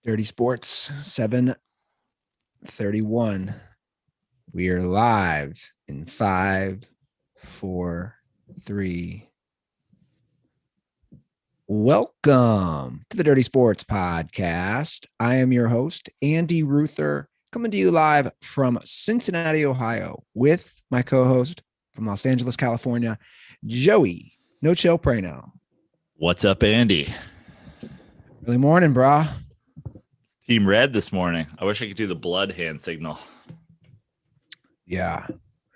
Dirty Sports 7:31. We are live in 5, 4, 3. Welcome to the Dirty Sports Podcast. I am your host, Andy Ruther, coming to you live from Cincinnati, Ohio, with my co-host from Los Angeles, California, Joey No Chill Prano. What's up, Andy? Early morning, brah. Team Red this morning. I wish I could do the blood hand signal. Yeah,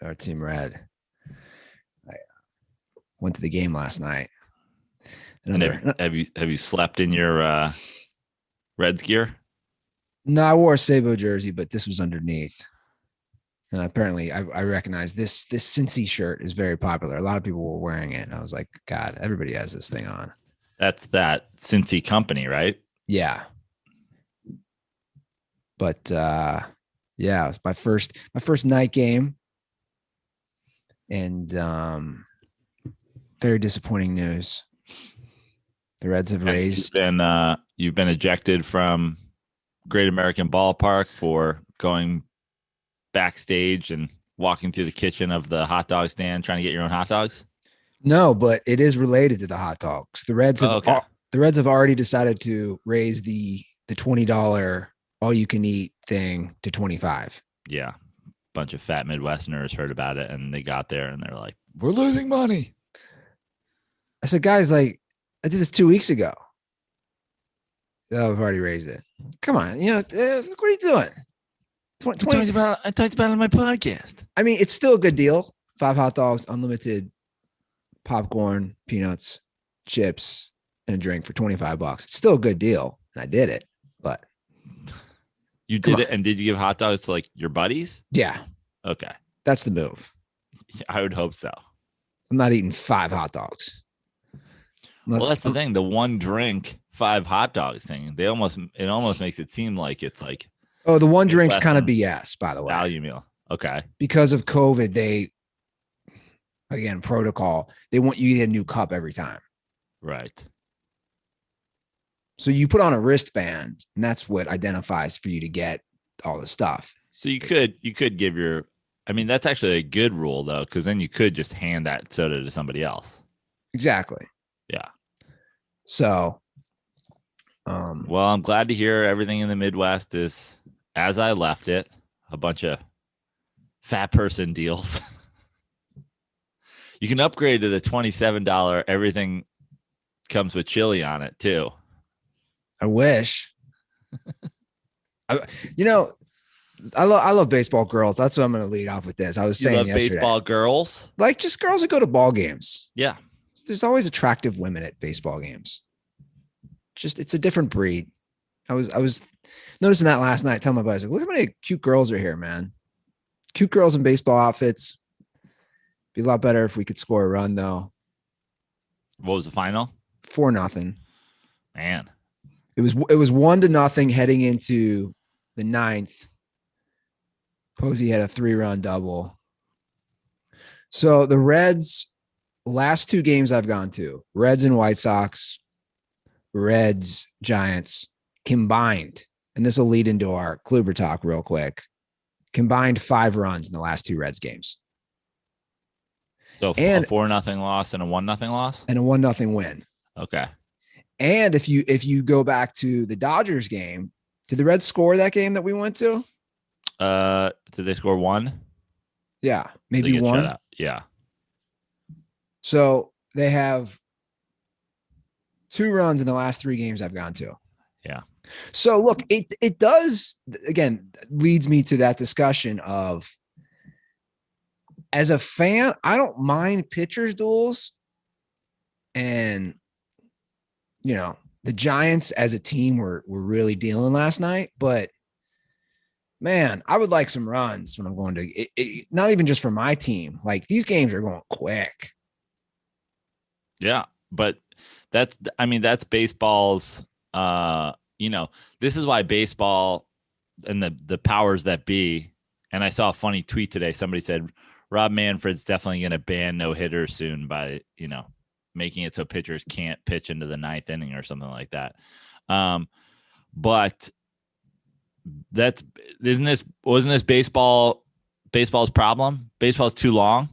our Team Red. I went to the game last night. And have you slept in your Reds gear? No, I wore a Sabo jersey, but this was underneath. And apparently, I recognize this Cincy shirt is very popular. A lot of people were wearing it. And I was like, God, everybody has this thing on. That's that Cincy company, right? Yeah. But yeah, it was my first night game. And very disappointing news. The Reds have raised. You've been ejected from Great American Ballpark for going backstage and walking through the kitchen of the hot dog stand trying to get your own hot dogs. No, but it is related to the hot dogs. The Reds have the Reds have already decided to raise the $20 all you can eat thing to $25. Yeah, bunch of fat Midwesterners heard about it and they got there and they're like, "We're losing money." I said, guys, like, I did this 2 weeks ago. So I've already raised it. Come on, what are you doing? I talked about it on my podcast. I mean, it's still a good deal. 5 hot dogs, unlimited popcorn, peanuts, chips, and a drink for $25. It's still a good deal. And I did it, but you did it. And did you give hot dogs to like your buddies? Yeah. Okay. That's the move. I would hope so. I'm not eating 5 hot dogs. Well, that's the thing. The one drink, 5 hot dogs thing. It almost makes it seem like it's like. Oh, the one drink's kind of BS, by the way. Value meal. Okay. Because of COVID, protocol, they want you to get a new cup every time. Right. So you put on a wristband, and that's what identifies for you to get all the stuff. So you could give that's actually a good rule though, because then you could just hand that soda to somebody else. Exactly. Yeah. So, well, I'm glad to hear everything in the Midwest is as I left it, a bunch of fat person deals. You can upgrade to the $27. Everything comes with chili on it too. I wish. I love baseball girls. That's what I'm going to lead off with this. I was saying yesterday. Baseball girls? Like just girls that go to ball games. Yeah. There's always attractive women at baseball games. Just it's a different breed. I was noticing that last night. Telling my buddies, like, look how many cute girls are here, man. Cute girls in baseball outfits. Be a lot better if we could score a run, though. What was the final? 4-0. Man, it was 1-0 heading into the 9th. Posey had a 3-run double. So the Reds. Last 2 games I've gone to, Reds and White Sox, Reds, Giants, combined, and this will lead into our Kluber talk real quick, combined 5 runs in the last 2 Reds games. So a 4-0 loss and a 1-0 loss? And a 1-0 win. Okay. And if you go back to the Dodgers game, did the Reds score that game that we went to? Did they score 1? Yeah, maybe 1. Yeah. So they have 2 runs in the last 3 games I've gone to. Yeah. So look, it does, again, leads me to that discussion of, as a fan, I don't mind pitchers duels. And, the Giants as a team were really dealing last night. But, man, I would like some runs when I'm going to, not even just for my team. Like, these games are going quick. Yeah, but that's baseball's, this is why baseball and the powers that be. And I saw a funny tweet today. Somebody said, Rob Manfred's definitely going to ban no hitters soon by, making it so pitchers can't pitch into the 9th inning or something like that. But wasn't this baseball's problem? Baseball's too long.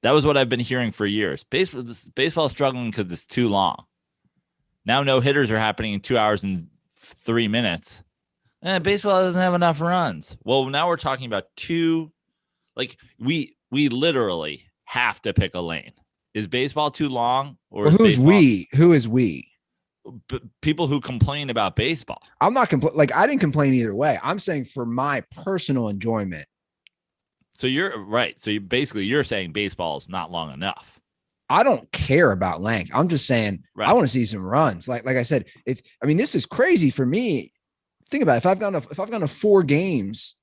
That was what I've been hearing for years. Baseball's struggling because it's too long. Now no hitters are happening in 2 hours and 3 minutes. Baseball doesn't have enough runs. Well, now we're talking about like we literally have to pick a lane. Is baseball too long, or who's we? Who is we? People who complain about baseball. I'm not like I didn't complain either way. I'm saying for my personal enjoyment. So you're right. So you're saying baseball is not long enough. I don't care about length. I'm just saying I want to see some runs. Like I said, this is crazy for me. Think about it. If I've gone to 4 games,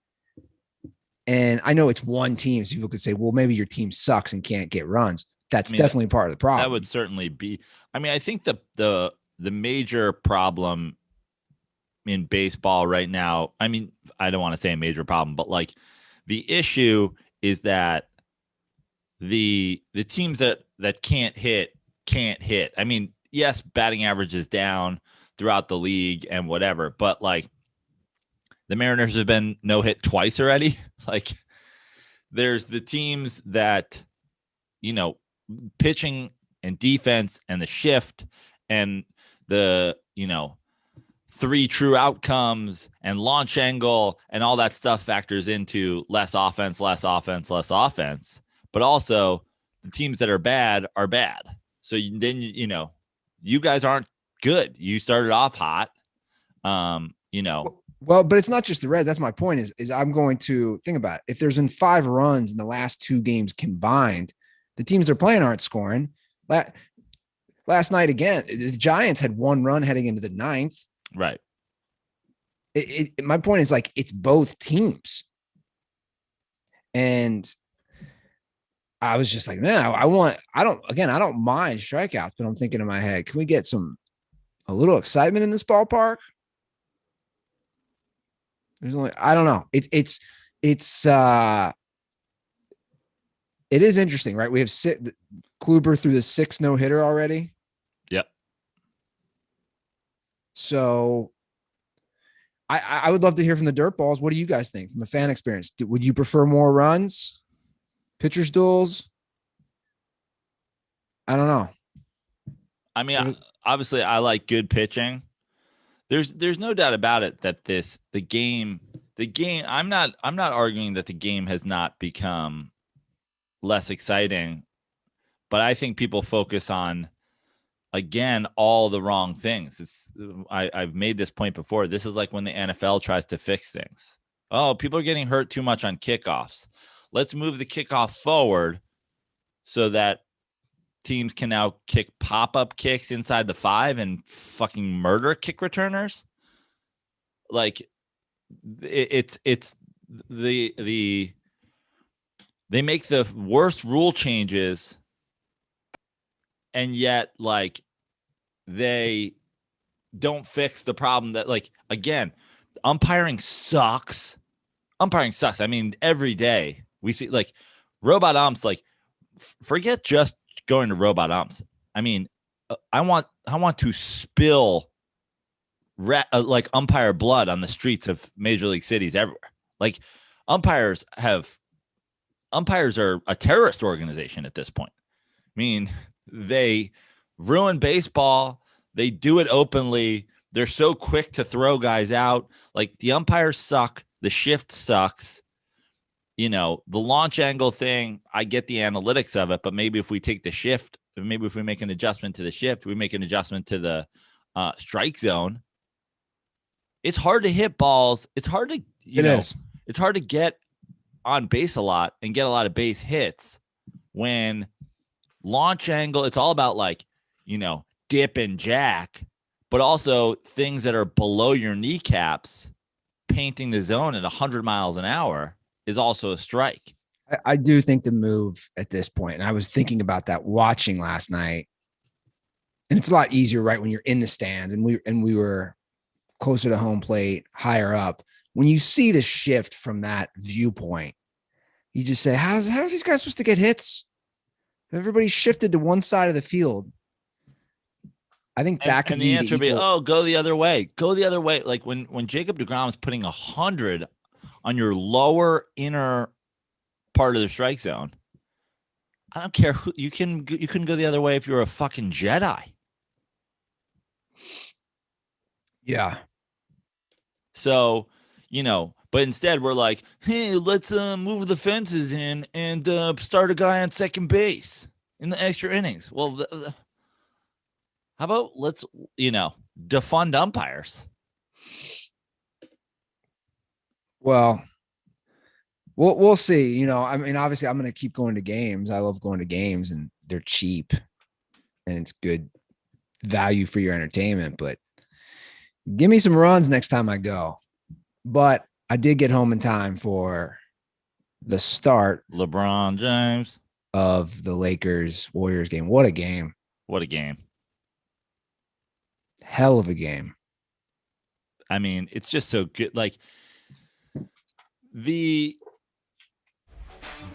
and I know it's one team, so people could say, well, maybe your team sucks and can't get runs. That's definitely part of the problem. That would certainly be. I think the major problem in baseball right now, I don't want to say a major problem, but like the issue is that the teams that can't hit. Yes, batting average is down throughout the league and whatever, but like the Mariners have been no hit twice already. Like there's the teams that, pitching and defense and the shift and the, 3 true outcomes and launch angle and all that stuff factors into less offense. But also the teams that are bad are bad. So then, you guys aren't good. You started off hot. Well, but it's not just the Reds. That's my point is I'm going to think about it. If there's been 5 runs in the last 2 games combined, the teams they're playing aren't scoring. Last night, again, the Giants had 1 run heading into the 9th. Right. My point is like, it's both teams. And I was just like, man, I don't mind strikeouts, but I'm thinking in my head, can we get a little excitement in this ballpark? I don't know. It is interesting, right? We have Kluber through the 6th no-hitter already. Yep. So I would love to hear from the Dirtballs. What do you guys think from a fan experience? Would you prefer more runs, pitchers duels? I don't know. Obviously I like good pitching. There's no doubt about it that the game, I'm not arguing that the game has not become less exciting, but I think people focus on, again, all the wrong things. I've made this point before. This is like when the NFL tries to fix things. Oh, people are getting hurt too much on kickoffs. Let's move the kickoff forward so that teams can now kick pop-up kicks inside the 5 and fucking murder kick returners. Like it's they make the worst rule changes, and yet like they don't fix the problem that, like, again, umpiring sucks. Every day we see like robot umps, like forget just going to robot umps. I want to spill like umpire blood on the streets of major league cities everywhere. Like umpires are a terrorist organization at this point. They ruin baseball. They do it openly. They're so quick to throw guys out. Like the umpires suck. The shift sucks. The launch angle thing, I get the analytics of it, but maybe if we take the shift, maybe if we make an adjustment to the shift, we make an adjustment to the strike zone. It's hard to hit balls. It's hard to, it's hard to get on base a lot and get a lot of base hits when launch angle, it's all about like, dip and jack, but also things that are below your kneecaps, painting the zone at 100 miles an hour is also a strike. I do think the move at this point, and I was thinking about that watching last night, and it's a lot easier, right, when you're in the stands, and we were closer to home plate, higher up. When you see the shift from that viewpoint, you just say, how are these guys supposed to get hits? Everybody's shifted to one side of the field. I think that could and be the answer would be, equal. oh, go the other way. Go the other way. Like when Jacob deGrom is putting 100 on your lower inner part of the strike zone, I don't care who you couldn't go the other way if you're a fucking Jedi. Yeah. So, but instead we're like, hey, let's move the fences in and start a guy on second base in the extra innings. Well, how about let's, defund umpires? Well, we'll see. I mean, obviously, I'm going to keep going to games. I love going to games, and they're cheap, and it's good value for your entertainment. But give me some runs next time I go. But I did get home in time for the start LeBron James of the Lakers Warriors game. What a game. What a game. Hell of a game. I mean, it's just so good. Like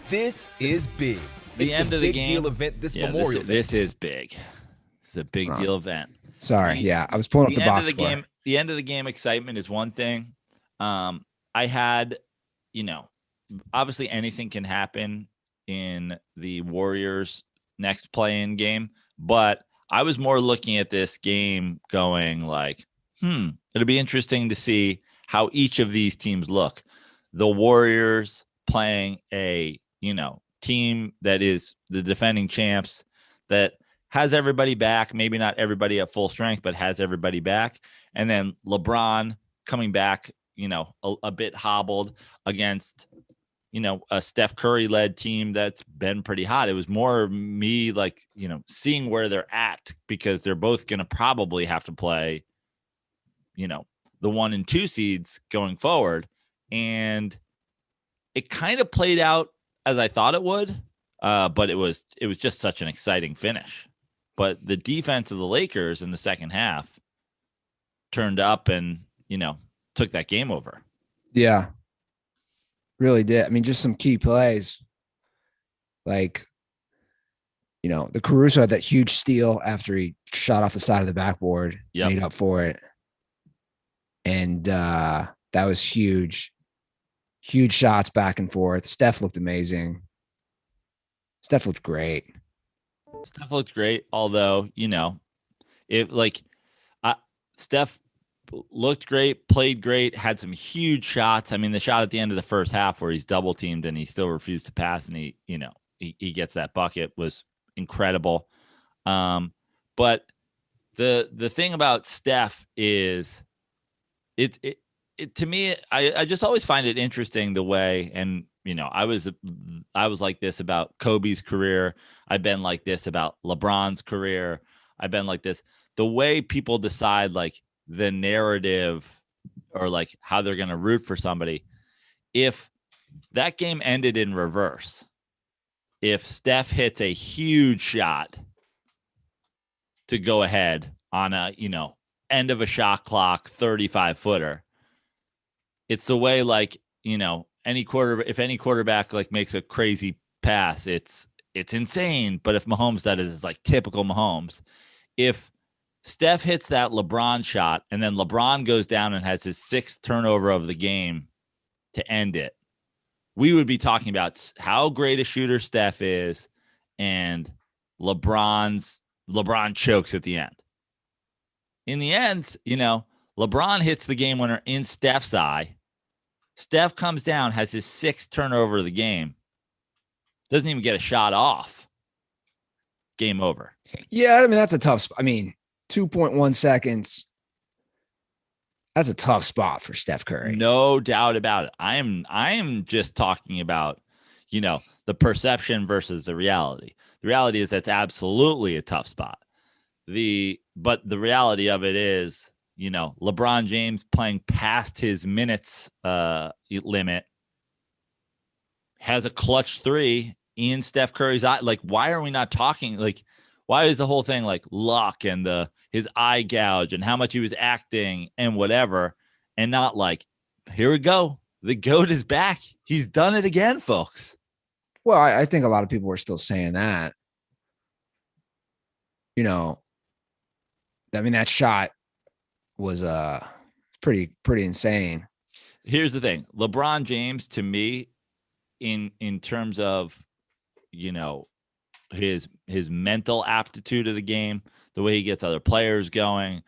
this is big. The end of the game deal event this Memorial Day. This is big. It's a big deal event. Sorry. Yeah. I was pulling up the box score. Game, the end of the game excitement is one thing. I had, obviously anything can happen in the Warriors next play-in game, but I was more looking at this game going like, it'll be interesting to see how each of these teams look. The Warriors playing a, team that is the defending champs, that has everybody back, maybe not everybody at full strength, but has everybody back. And then LeBron coming back, a bit hobbled against, a Steph Curry led team that's been pretty hot. It was more me like, seeing where they're at, because they're both going to probably have to play, the 1 and 2 seeds going forward. And it kind of played out as I thought it would. But it was just such an exciting finish. But the defense of the Lakers in the second half turned up and, took that game over. Yeah. Really did. I mean, just some key plays. Like, the Caruso had that huge steal after he shot off the side of the backboard, made up for it. And that was huge. Huge shots back and forth. Steph looked amazing. Steph looked great. Although, Steph looked great, played great, had some huge shots. I mean, the shot at the end of the first half where he's double teamed and he still refused to pass and he gets that bucket was incredible. But the thing about Steph is it to me, I just always find it interesting the way, and I was like this about Kobe's career. I've been like this about LeBron's career. I've been like this. The way people decide like the narrative or like how they're going to root for somebody. If that game ended in reverse, if Steph hits a huge shot to go ahead on a, end of a shot clock, 35-footer, it's the way like, if any quarterback like makes a crazy pass, it's insane. But if Mahomes does it, it's like typical Mahomes. If Steph hits that LeBron shot and then LeBron goes down and has his 6th turnover of the game to end it, we would be talking about how great a shooter Steph is, and LeBron chokes at the end. In the end, LeBron hits the game winner in Steph's eye. Steph comes down, has his 6th turnover of the game, doesn't even get a shot off. Game over. Yeah, I mean, that's a tough. 2.1 seconds. That's a tough spot for Steph Curry. No doubt about it. I am just talking about, the perception versus the reality. The reality is that's absolutely a tough spot. But the reality of it is, LeBron James playing past his minutes limit has a clutch 3 in Steph Curry's eye. Like, why are we not talking? Like, why is the whole thing like luck and his eye gouge and how much he was acting and whatever, and not like, here we go, the GOAT is back. He's done it again, folks. Well, I think a lot of people were still saying that. I mean, that shot was pretty insane. Here's the thing. LeBron James, to me, in terms of, you know, his mental aptitude of the game, the way he gets other players going,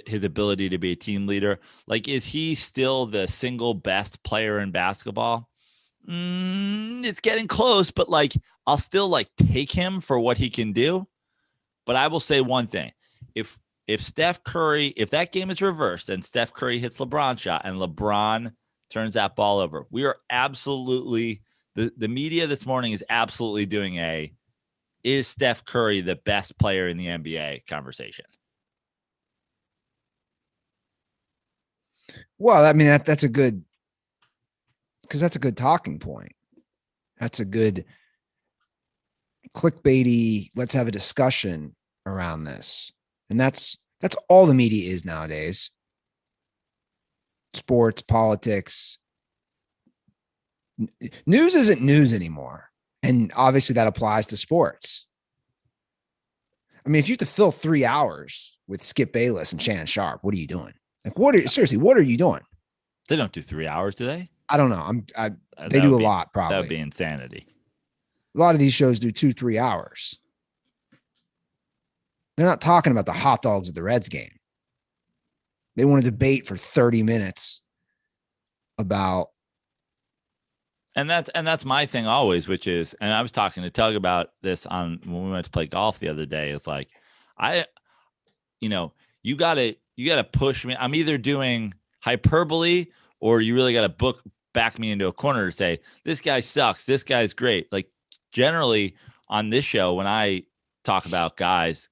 his ability to be a team leader, like, is he still the single best player in basketball? It's getting close, but like, I'll still like take him for what he can do. But I will say one thing. If Steph Curry, if that game is reversed and Steph Curry hits LeBron's shot and LeBron turns that ball over, we are absolutely, the media this morning is absolutely doing is Steph Curry the best player in the NBA conversation? Well, I mean, that's a good, because that's a good talking point. That's a good clickbaity, let's have a discussion around this. And that's all the media is nowadays. Sports, politics. News isn't news anymore. And obviously that applies to sports. I mean, if you have to fill 3 hours with Skip Bayless and Shannon Sharp, what are you doing? Like, seriously, what are you doing? They don't do 3 hours, do they? I don't know. They do a lot, probably. That would be insanity. A lot of these shows do 2-3 hours. They're not talking about the hot dogs at the Reds game. They want to debate for 30 minutes about. And that's my thing always, which is, and I was talking to Tug about this when we went to play golf the other day. It's like, you gotta push me. I'm either doing hyperbole or you really got to back me into a corner to say, this guy sucks, this guy's great. Like, generally on this show, when I talk about guys,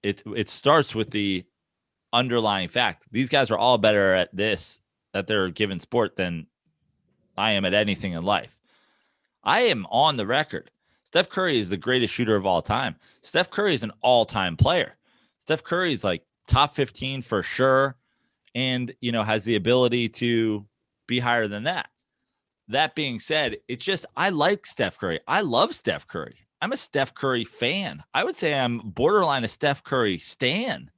it starts with the underlying fact. These guys are all better at their given sport than I am at anything in life. I am on the record. Steph Curry is the greatest shooter of all time. Steph Curry is an all-time player. Steph Curry is like top 15 for sure. And, has the ability to be higher than that. That being said, I like Steph Curry. I love Steph Curry. I'm a Steph Curry fan. I would say I'm borderline a Steph Curry stan.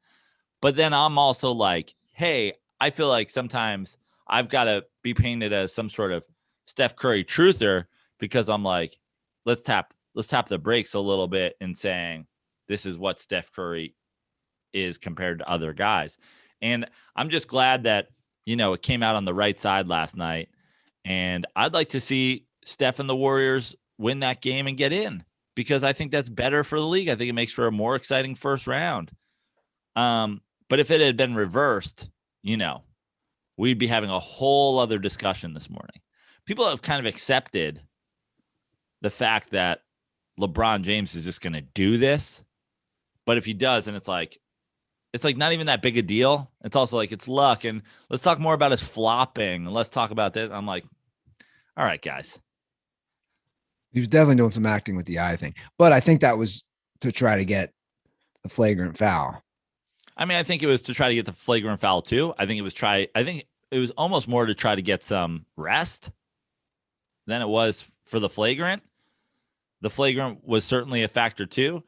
But then I'm also like, hey, I feel like sometimes I've got to be painted as some sort of Steph Curry truther, because I'm like, let's tap the brakes a little bit in saying this is what Steph Curry is compared to other guys. And I'm just glad that, it came out on the right side last night. And I'd like to see Steph and the Warriors win that game and get in, because I think that's better for the league. I think it makes for a more exciting first round. But if it had been reversed, we'd be having a whole other discussion this morning. People have kind of accepted the fact that LeBron James is just going to do this. But if he does, and it's like not even that big a deal. It's also like, it's luck. And let's talk more about his flopping. Let's talk about that. I'm like, all right, guys. He was definitely doing some acting with the eye thing, but I think that was to try to get a flagrant foul. I mean, I think it was to try to get the flagrant foul too. I think it was almost more to try to get some rest than it was for the flagrant. The flagrant was certainly a factor too.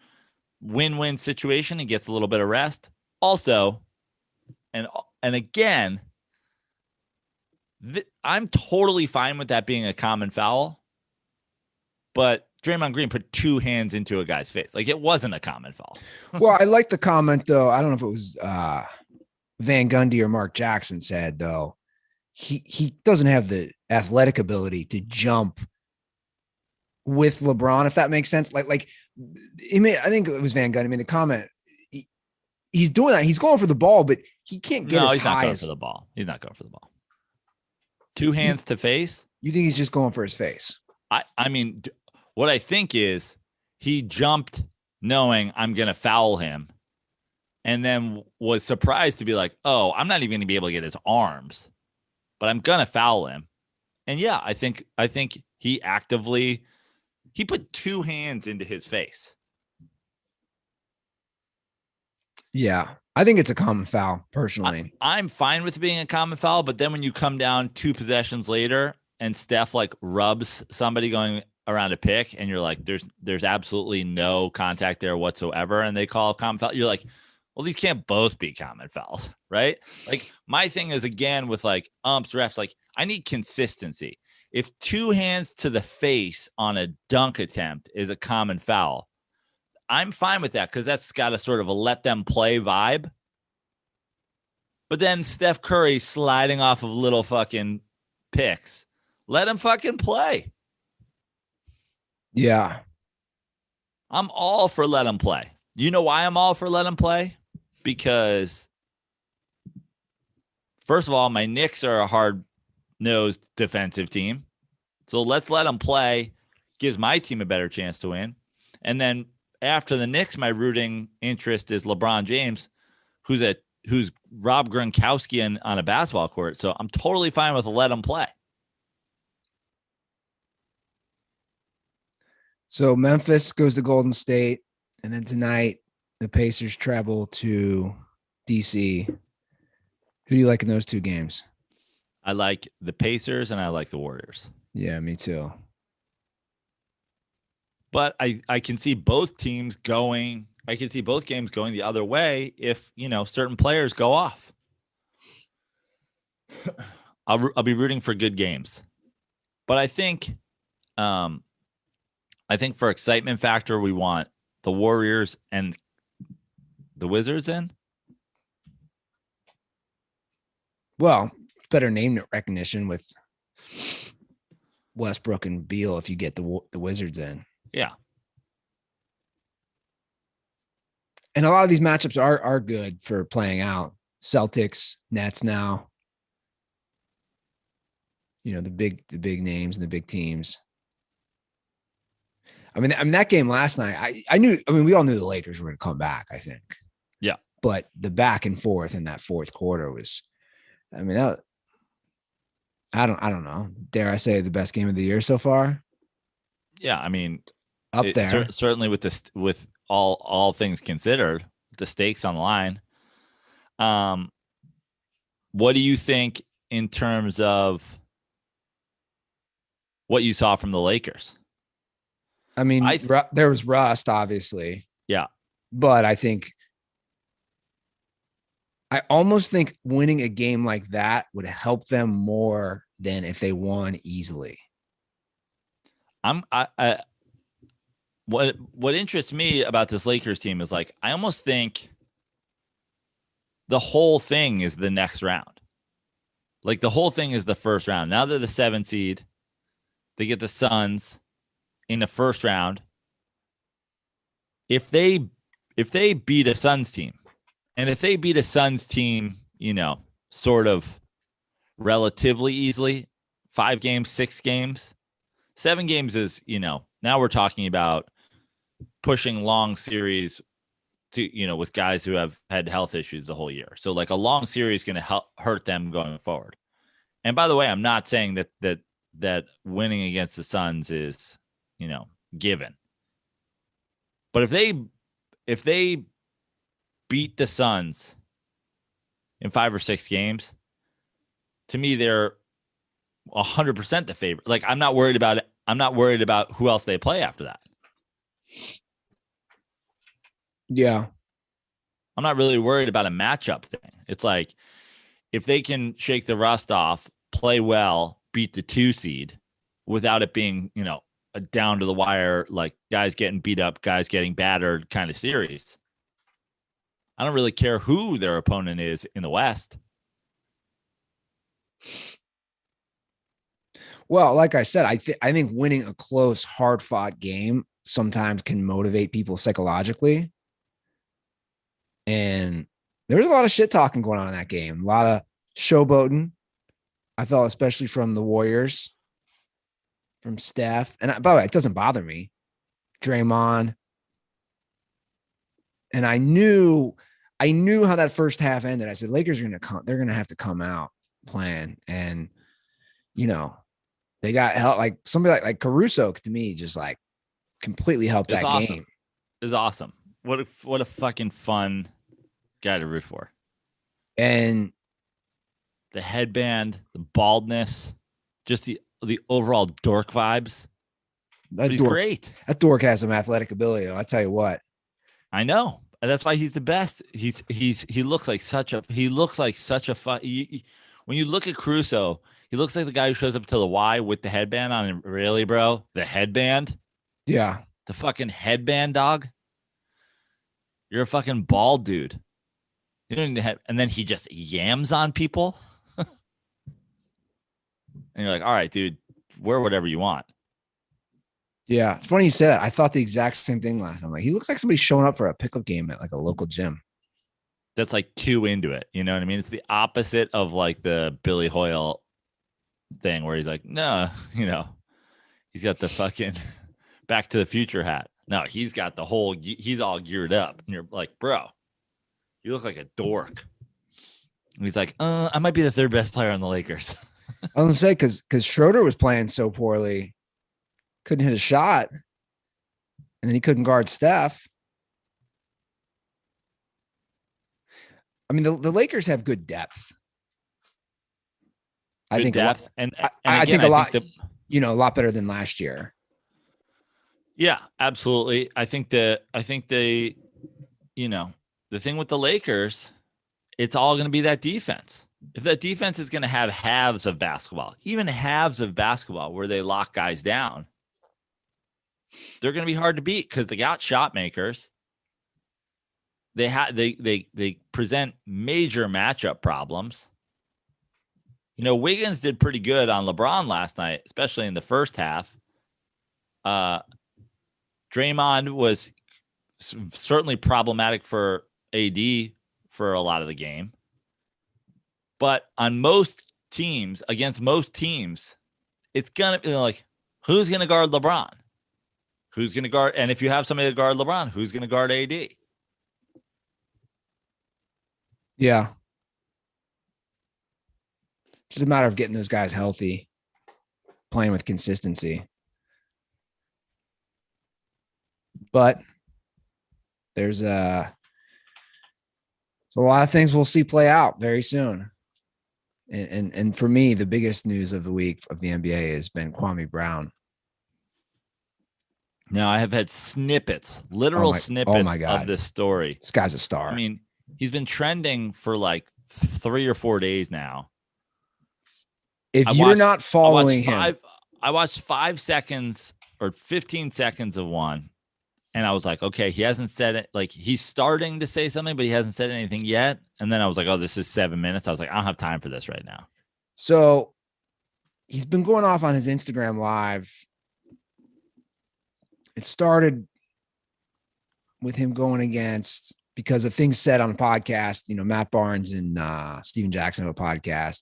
Win-win situation. He gets a little bit of rest. Also, and again, I'm totally fine with that being a common foul, but Draymond Green put 2 hands into a guy's face. Like, it wasn't a common foul. Well, I like the comment, though. I don't know if it was Van Gundy or Mark Jackson said, though, he doesn't have the athletic ability to jump with LeBron, if that makes sense. I think it was Van Gundy. I mean, the comment, he's doing that. He's going for the ball, but he can't get as high as the ball. He's not going for the ball. 2 hands to face. You think he's just going for his face? I mean, what I think is he jumped knowing I'm going to foul him, and then was surprised to be like, oh, I'm not even going to be able to get his arms, but I'm going to foul him. And yeah, I think he put 2 hands into his face. Yeah, I think it's a common foul, personally. I'm fine with it being a common foul, but then when you come down 2 possessions later and Steph rubs somebody going around a pick, and you're like, there's absolutely no contact there whatsoever, and they call a common foul, you're like, Well, these can't both be common fouls, right? Like my thing is again with like umps, refs, like I need consistency. If 2 hands to the face on a dunk attempt is a common foul, I'm fine with that because that's got a sort of a let them play vibe. But then Steph Curry sliding off of little fucking picks. Let him fucking play. Yeah. I'm all for let him play. You know why I'm all for let him play? Because, first of all, my Knicks are a hard-nosed defensive team. So let's let them play. Gives my team a better chance to win. And then after the Knicks, my rooting interest is LeBron James, who's Rob Gronkowski on a basketball court. So I'm totally fine with let him play. So Memphis goes to Golden State, and then tonight the Pacers travel to DC. Who do you like in those 2 games? I like the Pacers and I like the Warriors. Yeah, me too. But I can see both teams going. I can see both games going the other way if, certain players go off. I'll be rooting for good games. But I think for excitement factor, we want the Warriors and the Wizards in. Well, better name recognition with Westbrook and Beal if you get the Wizards in. Yeah. And a lot of these matchups are good for playing out. Celtics, Nets now. The big names and the big teams. I mean that game last night, we all knew the Lakers were going to come back, I think. Yeah. But the back and forth in that fourth quarter was, I don't know. Dare I say the best game of the year so far? Yeah, up there. Certainly with all things considered, the stakes on the line. What do you think in terms of what you saw from the Lakers? There was rust, obviously. Yeah. But I almost think winning a game like that would help them more than if they won easily. What interests me about this Lakers team is like, I almost think the whole thing is the next round. Like the whole thing is the first round. Now they're the 7 seed. They get the Suns in the first round. If they beat a Suns team, and if they beat a Suns team, sort of relatively easily, 5 games, 6 games, 7 games is, now we're talking about pushing long series to, with guys who have had health issues the whole year. So like a long series is going to hurt them going forward. And by the way, I'm not saying that winning against the Suns is, given. But if they beat the Suns in 5 or 6 games, to me, they're 100% the favorite. Like, I'm not worried about it. I'm not worried about who else they play after that. Yeah. I'm not really worried about a matchup thing. It's like, if they can shake the rust off, play well, beat the 2 seed without it being, a down to the wire, like guys getting beat up, guys getting battered kind of series, I don't really care who their opponent is in the West. Well, like I said, I think winning a close, hard-fought game sometimes can motivate people psychologically. And there was a lot of shit talking going on in that game. A lot of showboating. I felt, especially from the Warriors, from Steph. And by the way, it doesn't bother me. Draymond. And I knew how that first half ended. I said, Lakers are going to come. They're going to have to come out playing. And, they got help. Like somebody like Caruso, to me, just like completely helped that awesome. game. It's awesome. What a fucking fun guy to root for. And the headband, the baldness, just the overall dork vibes. He's great. That dork has some athletic ability, though. I tell you what. I know. That's why he's the best. He looks like such a fun. When you look at Caruso, he looks like the guy who shows up to the Y with the headband on. And really, bro, the headband, Yeah, the fucking headband, dog. You're a fucking bald dude. You don't even have, and then he just yams on people, and you're like, all right, dude, wear whatever you want. yeah. It's funny you said that. I thought the exact same thing last time. Like, he looks like somebody showing up for a pickup game at like a local gym. That's like too into it. You know what I mean? It's the opposite of like the Billy Hoyle thing where he's like, no, he's got the fucking Back to the Future hat. No, he's got he's all geared up. And you're like, bro, you look like a dork. And he's like, I might be the third best player on the Lakers. I was gonna say, because Schroeder was playing so poorly, couldn't hit a shot, and then he couldn't guard Steph. I mean, the Lakers have good depth. I think depth. I think a lot, a lot better than last year. Yeah, absolutely. I think the thing with the Lakers, it's all going to be that defense. If that defense is going to have halves of basketball, even halves of basketball where they lock guys down, they're going to be hard to beat because they got shot makers. They present major matchup problems. Wiggins did pretty good on LeBron last night, especially in the first half. Draymond was certainly problematic for AD for a lot of the game. But on most teams, against most teams, it's going to be like, who's going to guard LeBron? Who's going to guard? And if you have somebody to guard LeBron, who's going to guard AD? Yeah. It's just a matter of getting those guys healthy, playing with consistency. But there's a lot of things we'll see play out very soon. And for me, the biggest news of the week of the NBA has been Kwame Brown. Now, I have had snippets of this story. This guy's a star. I mean, he's been trending for like 3 or 4 days now. If you're not following him, I watched 5 seconds or 15 seconds of one, and I was like, okay, he hasn't said it. Like, he's starting to say something, but he hasn't said anything yet. And then I was like, oh, this is 7 minutes. I was like, I don't have time for this right now. So he's been going off on his Instagram Live. It started with him going against, because of things said on the podcast, Matt Barnes and Steven Jackson have a podcast,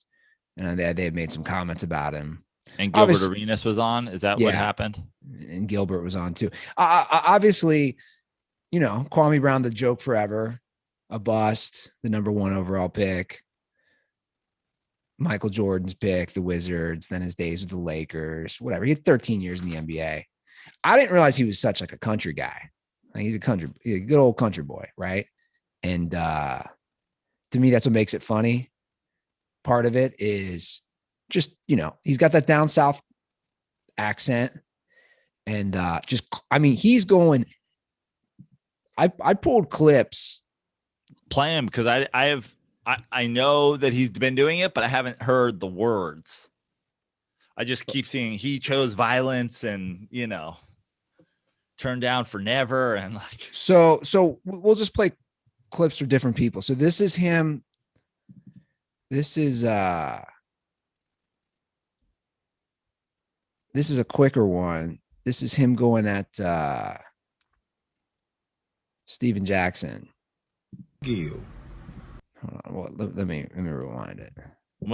and they had made some comments about him. And Gilbert Arenas was on. Is that what happened? And Gilbert was on too. Obviously, Kwame Brown, the joke forever, a bust, the number 1 overall pick, Michael Jordan's pick, the Wizards, then his days with the Lakers, whatever. He had 13 years in the NBA. I didn't realize he was such like a country guy. Like, he's a good old country boy, right? And to me, that's what makes it funny. Part of it is just, he's got that down south accent, and he's going. I pulled clips. Play him, because I know that he's been doing it, but I haven't heard the words. I just keep seeing he chose violence and turned down for never, and like. So we'll just play clips for different people. So this is him. This is a quicker one. This is him going at Steven Jackson. Hold on. Well, let me rewind it.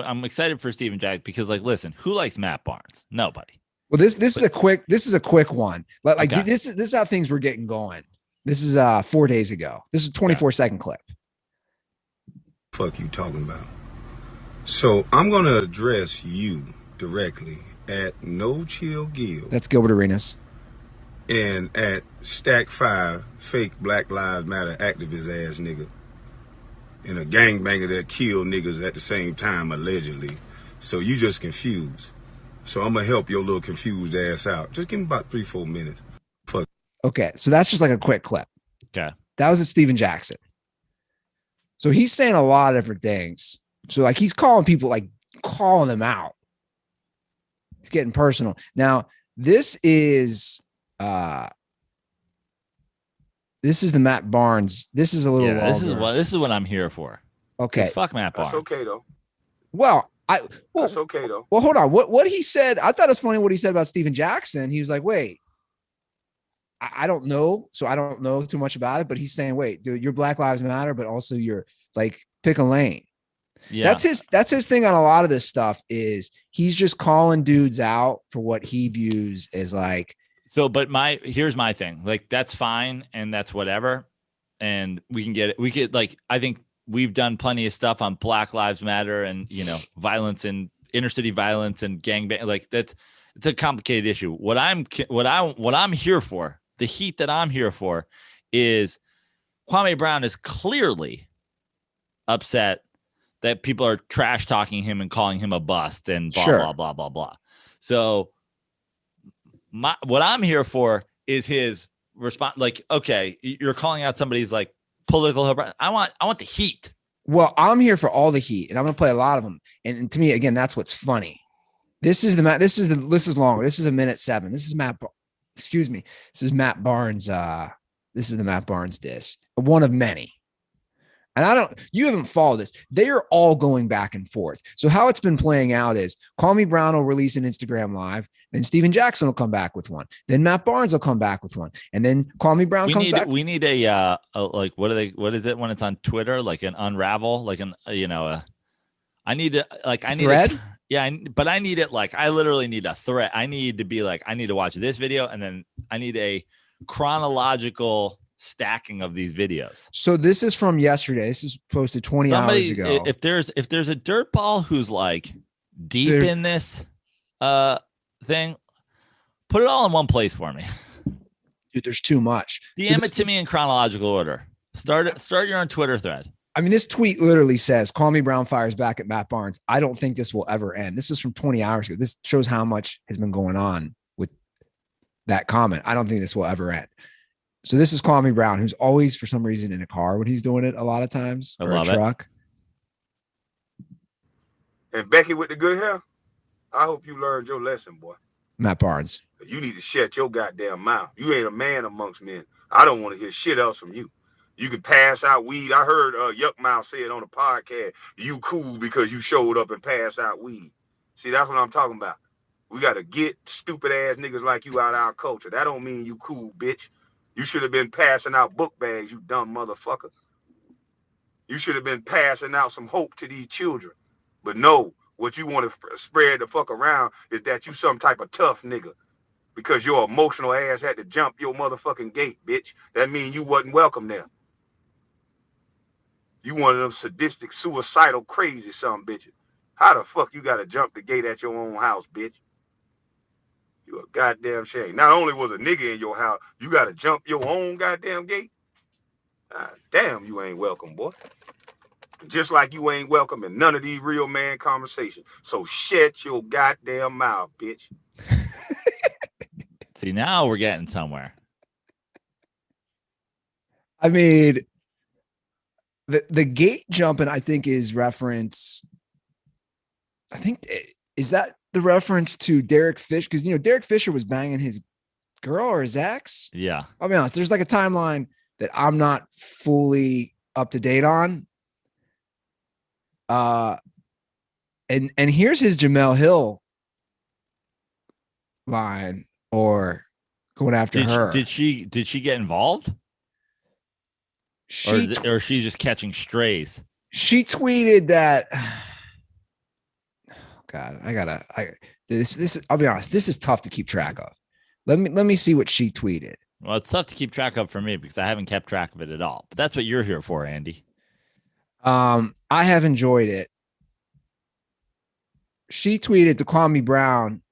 I'm excited for Steven Jackson because, like, listen, who likes Matt Barnes? Nobody. Well, this is a quick one. But like, okay. This is how things were getting going. This is 4 days ago. This is a 24-second clip. Fuck you talking about? So I'm gonna address you directly at No Chill Gil. That's Gilbert Arenas. And at Stack 5, fake Black Lives Matter activist ass nigga. And a gangbanger that killed niggas at the same time, allegedly. So you just confused. So I'm gonna help your little confused ass out. Just give me about 3-4 minutes. Fuck. Okay, so that's just like a quick clip. Okay. That was at Steven Jackson. So he's saying a lot of different things. So like he's calling people, like calling them out. It's getting personal. Now, this is the Matt Barnes. This is a little Yeah, longer. this is what I'm here for. Okay. Fuck Matt Barnes. That's okay though. Well, that's okay though. Well, hold on. What he said, I thought it was funny what he said about Steven Jackson. He was like, wait, I don't know. So I don't know too much about it, but he's saying, wait, dude, your Black Lives Matter, but also you're like, pick a lane. Yeah. That's his thing on a lot of this stuff is he's just calling dudes out for what he views as like. So, but here's my thing. Like, that's fine. And that's whatever. And we can get it. We could like, I think we've done plenty of stuff on Black Lives Matter and, you know, violence and inner city violence and gangbang. Like it's a complicated issue. What I'm here for, the heat that I'm here for is Kwame Brown is clearly upset that people are trash talking him and calling him a bust and blah, blah, blah, blah, blah. So what I'm here for is his response. Like, okay, you're calling out somebody's like political. I want the heat. Well, I'm here for all the heat and I'm going to play a lot of them. And to me, again, that's what's funny. This is longer. This is a minute 7. This is Matt Barnes. This is the Matt Barnes diss, one of many. And you haven't followed this. They are all going back and forth. So how it's been playing out is Kwame Brown will release an Instagram live, then Steven Jackson will come back with one. Then Matt Barnes will come back with one. And then Kwame Brown comes back. We need a like, what is it when it's on Twitter? Like an unravel, like I need to like, I need thread. But I need it. Like, I literally need a thread. I need to be like, I need to watch this video. And then I need a chronological stacking of these videos. So this is from yesterday. This is posted 20 hours ago. If there's a DirtBall who's like deep in this thing, put it all in one place for me. Dude, there's too much. DM it to me in chronological order. Start your own Twitter thread. I mean, this tweet literally says Kwame Brown fires back at Matt Barnes. I don't think this will ever end. This is from 20 hours ago. This shows how much has been going on with that comment. I don't think this will ever end. So this is Kwame Brown, who's always, for some reason, in a car when he's doing it a lot of times, or a truck. And Becky with the good hair, I hope you learned your lesson, boy. Matt Barnes. You need to shut your goddamn mouth. You ain't a man amongst men. I don't want to hear shit else from you. You can pass out weed. I heard Yuck Mouth say it on the podcast. You cool because you showed up and passed out weed. See, that's what I'm talking about. We got to get stupid ass niggas like you out of our culture. That don't mean you cool, bitch. You should have been passing out book bags, you dumb motherfucker. You should have been passing out some hope to these children. But no, what you want to spread the fuck around is that you some type of tough nigga. Because your emotional ass had to jump your motherfucking gate, bitch. That means you wasn't welcome there. You one of them sadistic, suicidal, crazy son bitches. How the fuck you got to jump the gate at your own house, bitch? You a goddamn shame. Not only was a nigga in your house, you got to jump your own goddamn gate. Ah, damn, you ain't welcome, boy. Just like you ain't welcome in none of these real man conversations. So shut your goddamn mouth, bitch. See, now we're getting somewhere. I mean, the gate jumping, I think, is reference. I think, is that the reference to Derek Fisher? Because, you know, Derek Fisher was banging his girl or his ex. Yeah. I'll be honest. There's like a timeline that I'm not fully up to date on. And here's his Jamel Hill line, or going after her. Did she get involved? Or she's just catching strays? She tweeted that. God, this. I'll be honest. This is tough to keep track of. Let me see what she tweeted. Well, it's tough to keep track of for me because I haven't kept track of it at all. But that's what you're here for, Andy. I have enjoyed it. She tweeted to Kwame Brown.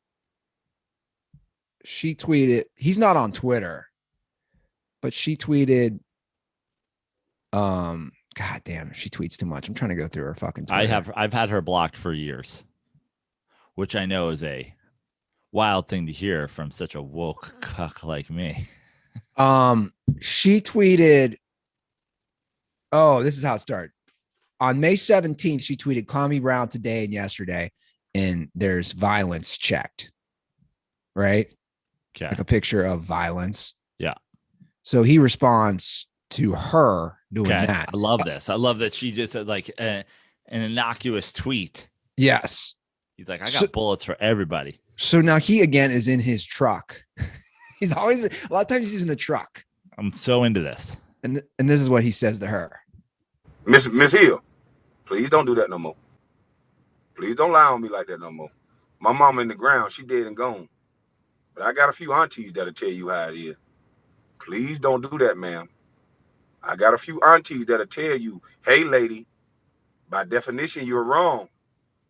She tweeted, he's not on Twitter, but she tweeted, God damn, she tweets too much. I'm trying to go through her fucking Twitter. I've had her blocked for years, which I know is a wild thing to hear from such a woke cuck like me. She tweeted, Oh, this is how it started. On May 17th, she tweeted Kwame Brown today and yesterday, and there's violence checked, right? Okay. Like a picture of violence. Yeah. So he responds to her doing that. I love this. I love that she just said like an innocuous tweet. Yes. He's like, I got bullets for everybody. So now he again is in his truck. He's always, a lot of times he's in the truck. I'm so into this. And this is what he says to her. Miss Hill, please don't do that no more. Please don't lie on me like that no more. My mama in the ground, she dead and gone. But I got a few aunties that'll tell you how it is. Please don't do that, ma'am. I got a few aunties that'll tell you, hey, lady, by definition, you're wrong.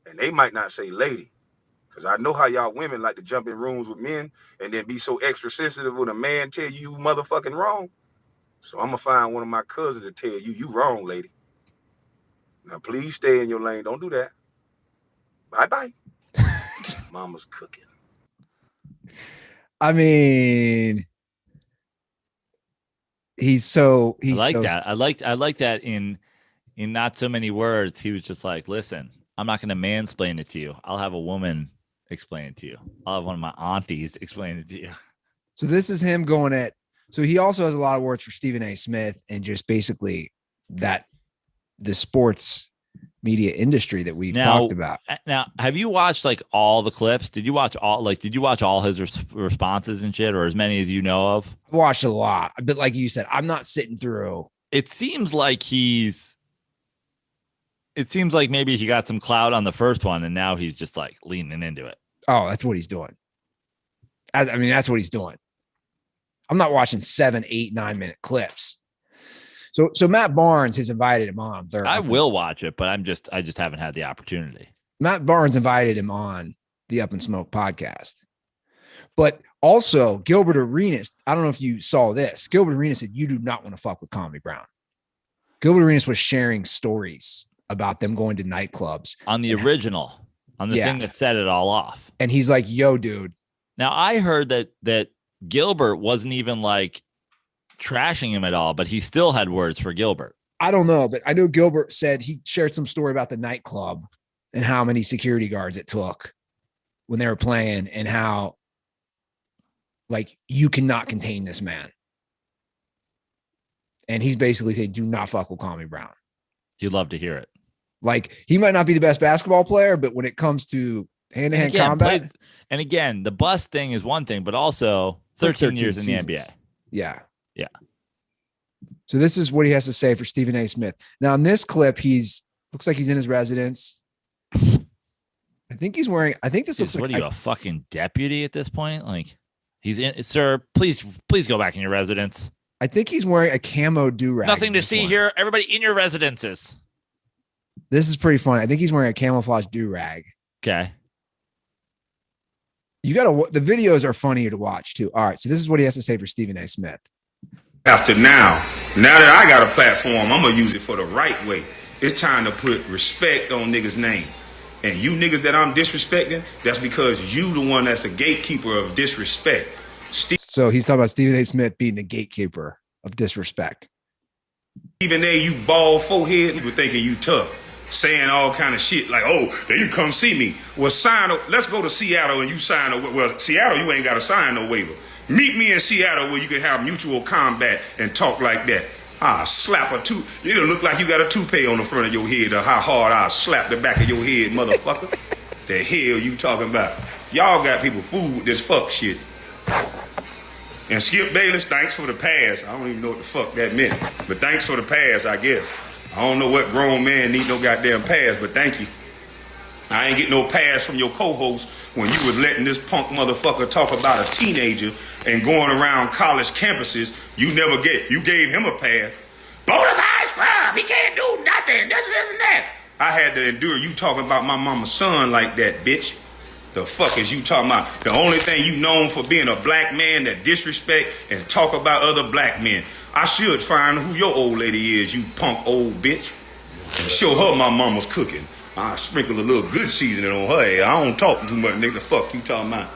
And they might not say lady. Because I know how y'all women like to jump in rooms with men and then be so extra sensitive when a man tell you motherfucking wrong. So I'm going to find one of my cousins to tell you, you wrong, lady. Now, please stay in your lane. Don't do that. Bye-bye. Mama's cooking. I mean, I like that. I like that in not so many words. He was just like, listen, I'm not going to mansplain it to you. I'll have a woman explain it to you. I'll have one of my aunties explain it to you. So this is him going at, so he also has a lot of words for Stephen A. Smith and just basically that the sports media industry that we've talked about. Now, have you watched like all the clips? Did you watch all his responses and shit, or as many as you know of? I've watched a lot, but like you said, I'm not sitting through. It seems like maybe he got some clout on the first one, and now he's just like leaning into it. Oh, that's what he's doing. I mean, that's what he's doing. I'm not watching 7, 8, 9 minute clips. So Matt Barnes has invited him on. I will watch it, but I just haven't had the opportunity. Matt Barnes invited him on the Up and Smoke podcast. But also Gilbert Arenas, I don't know if you saw this. Gilbert Arenas said, you do not want to fuck with Kwame Brown. Gilbert Arenas was sharing stories about them going to nightclubs. On the original, on the thing that set it all off. And he's like, yo, dude. Now, I heard that Gilbert wasn't even like trashing him at all, but he still had words for Gilbert. I don't know, but I know Gilbert said he shared some story about the nightclub and how many security guards it took when they were playing and how like you cannot contain this man. And he's basically saying, do not fuck with Kwame Brown. You'd love to hear it. Like he might not be the best basketball player, but when it comes to hand-to-hand combat. And again, the bust thing is one thing, but also 13 years in seasons. The NBA. Yeah. Yeah. So this is what he has to say for Stephen A. Smith. Now in this clip, looks like he's in his residence. I think he's wearing, this looks like. What are you, a fucking deputy at this point? Like he's in, sir, please go back in your residence. I think he's wearing a camo do-rag. Nothing to see here. Everybody in your residences. This is pretty funny. I think he's wearing a camouflage do-rag. Okay. The videos are funnier to watch too. All right. So this is what he has to say for Stephen A. Smith. After now that I got a platform, I'm going to use it for the right way. It's time to put respect on niggas' name. And you niggas that I'm disrespecting, that's because you the one that's a gatekeeper of disrespect. So he's talking about Stephen A. Smith being the gatekeeper of disrespect. Even there, you bald forehead, you were thinking you tough. Saying all kind of shit like, oh, then you come see me. Well, let's go to Seattle and you sign a, well, Seattle, you ain't got to sign no waiver. Meet me in Seattle where you can have mutual combat and talk like that. I'll slap a tooth. It'll look like you got a toupee on the front of your head or how hard I'll slap the back of your head, motherfucker. The hell you talking about? Y'all got people fooled with this fuck shit. And Skip Bayless, thanks for the pass. I don't even know what the fuck that meant. But thanks for the pass, I guess. I don't know what grown man need no goddamn pass, but thank you. I ain't get no pass from your co-host when you was letting this punk motherfucker talk about a teenager and going around college campuses. You gave him a pass. Bonafide scrub, he can't do nothing, this and that. I had to endure you talking about my mama's son like that, bitch. The fuck is you talking about? The only thing you known for being a black man that disrespect and talk about other black men. I should find who your old lady is, you punk old bitch. And show her my mama's cooking. I sprinkle a little good seasoning on her head. I don't talk too much, nigga. The fuck you talking about?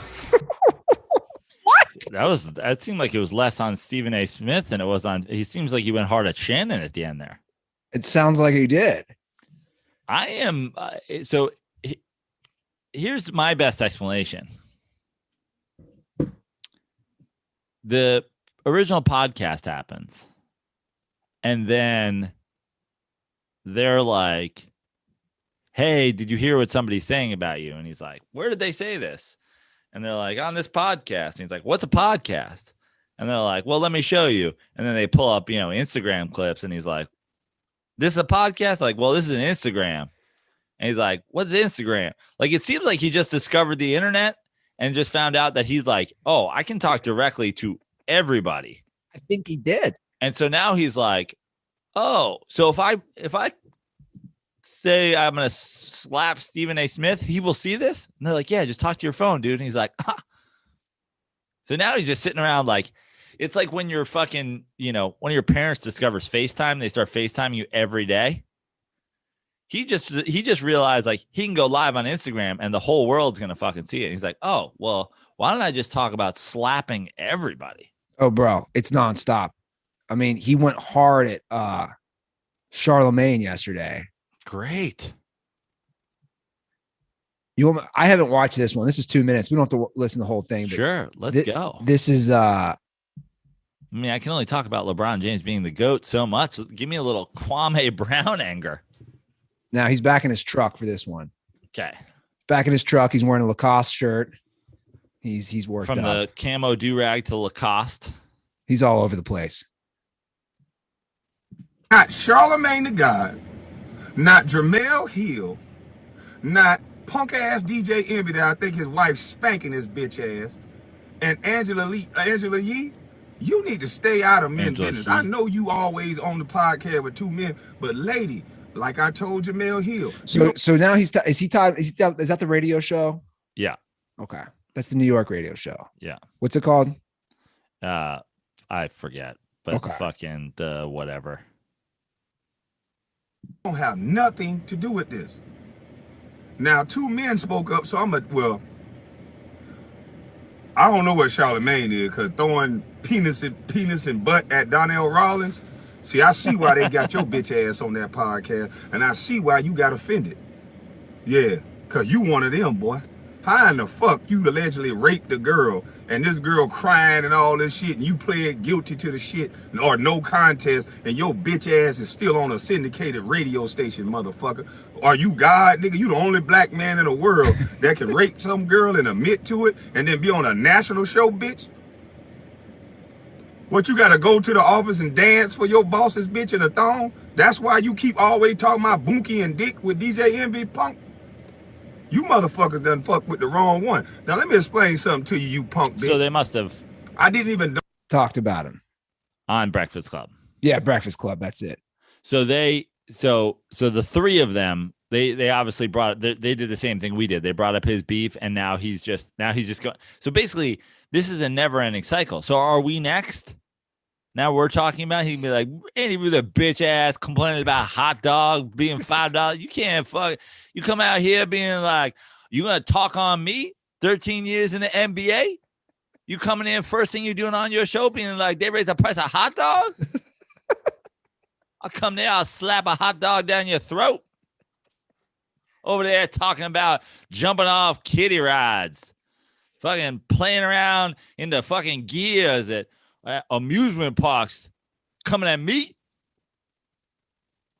What? That seemed like it was less on Stephen A. Smith than it was on. He seems like he went hard at Shannon at the end there. It sounds like he did. I am. Here's my best explanation. The original podcast happens, and then they're like, hey, did you hear what somebody's saying about you? And he's like, where did they say this? And they're like, on this podcast. And he's like, what's a podcast? And they're like, well, let me show you. And then they pull up, Instagram clips. And he's like, this is a podcast? Like, well, this is an Instagram. And he's like, what's Instagram? Like, it seems like he just discovered the internet and just found out that he's like, oh, I can talk directly to everybody. I think he did. And so now he's like, oh, so if I say I'm going to slap Stephen A. Smith, he will see this? And they're like, yeah, just talk to your phone, dude. And he's like, ah. So now he's just sitting around like, it's like when you're fucking, one of your parents discovers FaceTime, they start FaceTiming you every day. He just realized like he can go live on Instagram and the whole world's going to fucking see it. And he's like, oh, well, why don't I just talk about slapping everybody? Oh, bro, it's nonstop. I mean, he went hard at Charlemagne yesterday. Great. I haven't watched this one. This is 2 minutes. We don't have to listen to the whole thing. But sure, let's go. This is I mean, I can only talk about LeBron James being the GOAT so much. Give me a little Kwame Brown anger. Now he's back in his truck for this one. Okay. Back in his truck. He's wearing a Lacoste shirt. He's worked from up. The camo do-rag to Lacoste. He's all over the place. Not Charlemagne the God, not Jamel Hill, not punk ass DJ Envy that I think his wife's spanking his bitch ass, and Angela Yee. You need to stay out of men's business. I know you always on the podcast with two men, but lady, like I told Jamel Hill. So now is that the radio show? Yeah. Okay. That's the New York radio show. Yeah. What's it called? I forget, but okay. Fucking the whatever. Don't have nothing to do with this. Now, two men spoke up, so I don't know what Charlemagne is, because throwing penis and butt at Donnell Rawlins. See, I see why they got your bitch ass on that podcast, and I see why you got offended. Yeah, because you one of them, boy. How in the fuck you allegedly raped a girl, and this girl crying and all this shit, and you pled guilty to the shit, or no contest, and your bitch ass is still on a syndicated radio station, motherfucker? Are you God, nigga? You the only black man in the world that can rape some girl and admit to it, and then be on a national show, bitch? What, you gotta go to the office and dance for your boss's bitch in a thong? That's why you keep always talking about Bunky and Dick with DJ Envy, punk? You motherfuckers done fuck with the wrong one. Now let me explain something to you, you punk bitch. So they must have. I didn't even talked about him on Breakfast Club. Yeah, Breakfast Club. That's it. So so the three of them, they obviously they did the same thing we did. They brought up his beef, and now he's just going. So basically, this is a never-ending cycle. So are we next? Now we're talking about, he'd be like, Andy Ruther, bitch ass, complaining about hot dog being $5. You can't fuck. You come out here being like, you going to talk on me? 13 years in the NBA? You coming in, first thing you're doing on your show, being like, they raise the price of hot dogs? I'll come there, I'll slap a hot dog down your throat. Over there talking about jumping off kiddie rides. Fucking playing around in the fucking gears at amusement parks, coming at me.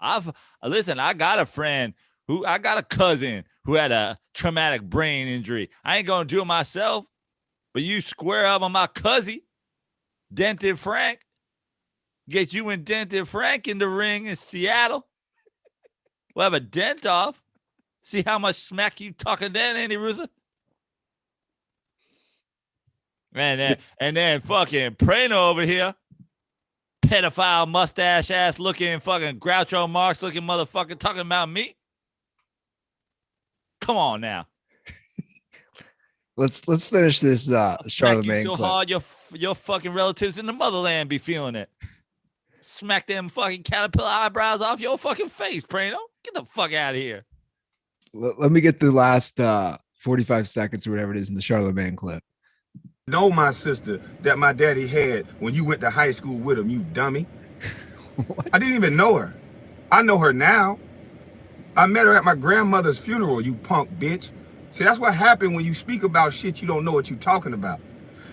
I got a cousin who had a traumatic brain injury. I ain't gonna do it myself, but you square up on my cousin, Dented Frank. Get you and Dented Frank in the ring in Seattle. We'll have a dent off. See how much smack you talking then, Andy Ruther? And then fucking Prano over here, pedophile mustache ass looking fucking Groucho Marx looking motherfucker talking about me. Come on now. Let's finish this Charlemagne so clip. Hard your fucking relatives in the motherland be feeling it. Smack them fucking caterpillar eyebrows off your fucking face, Prano. Get the fuck out of here. Let me get the last 45 seconds or whatever it is in the Charlemagne clip. Know my sister that my daddy had when you went to high school with him, you dummy. I didn't even know her. I know her now. I met her at my grandmother's funeral, you punk bitch. See, that's what happened when you speak about shit you don't know what you're talking about.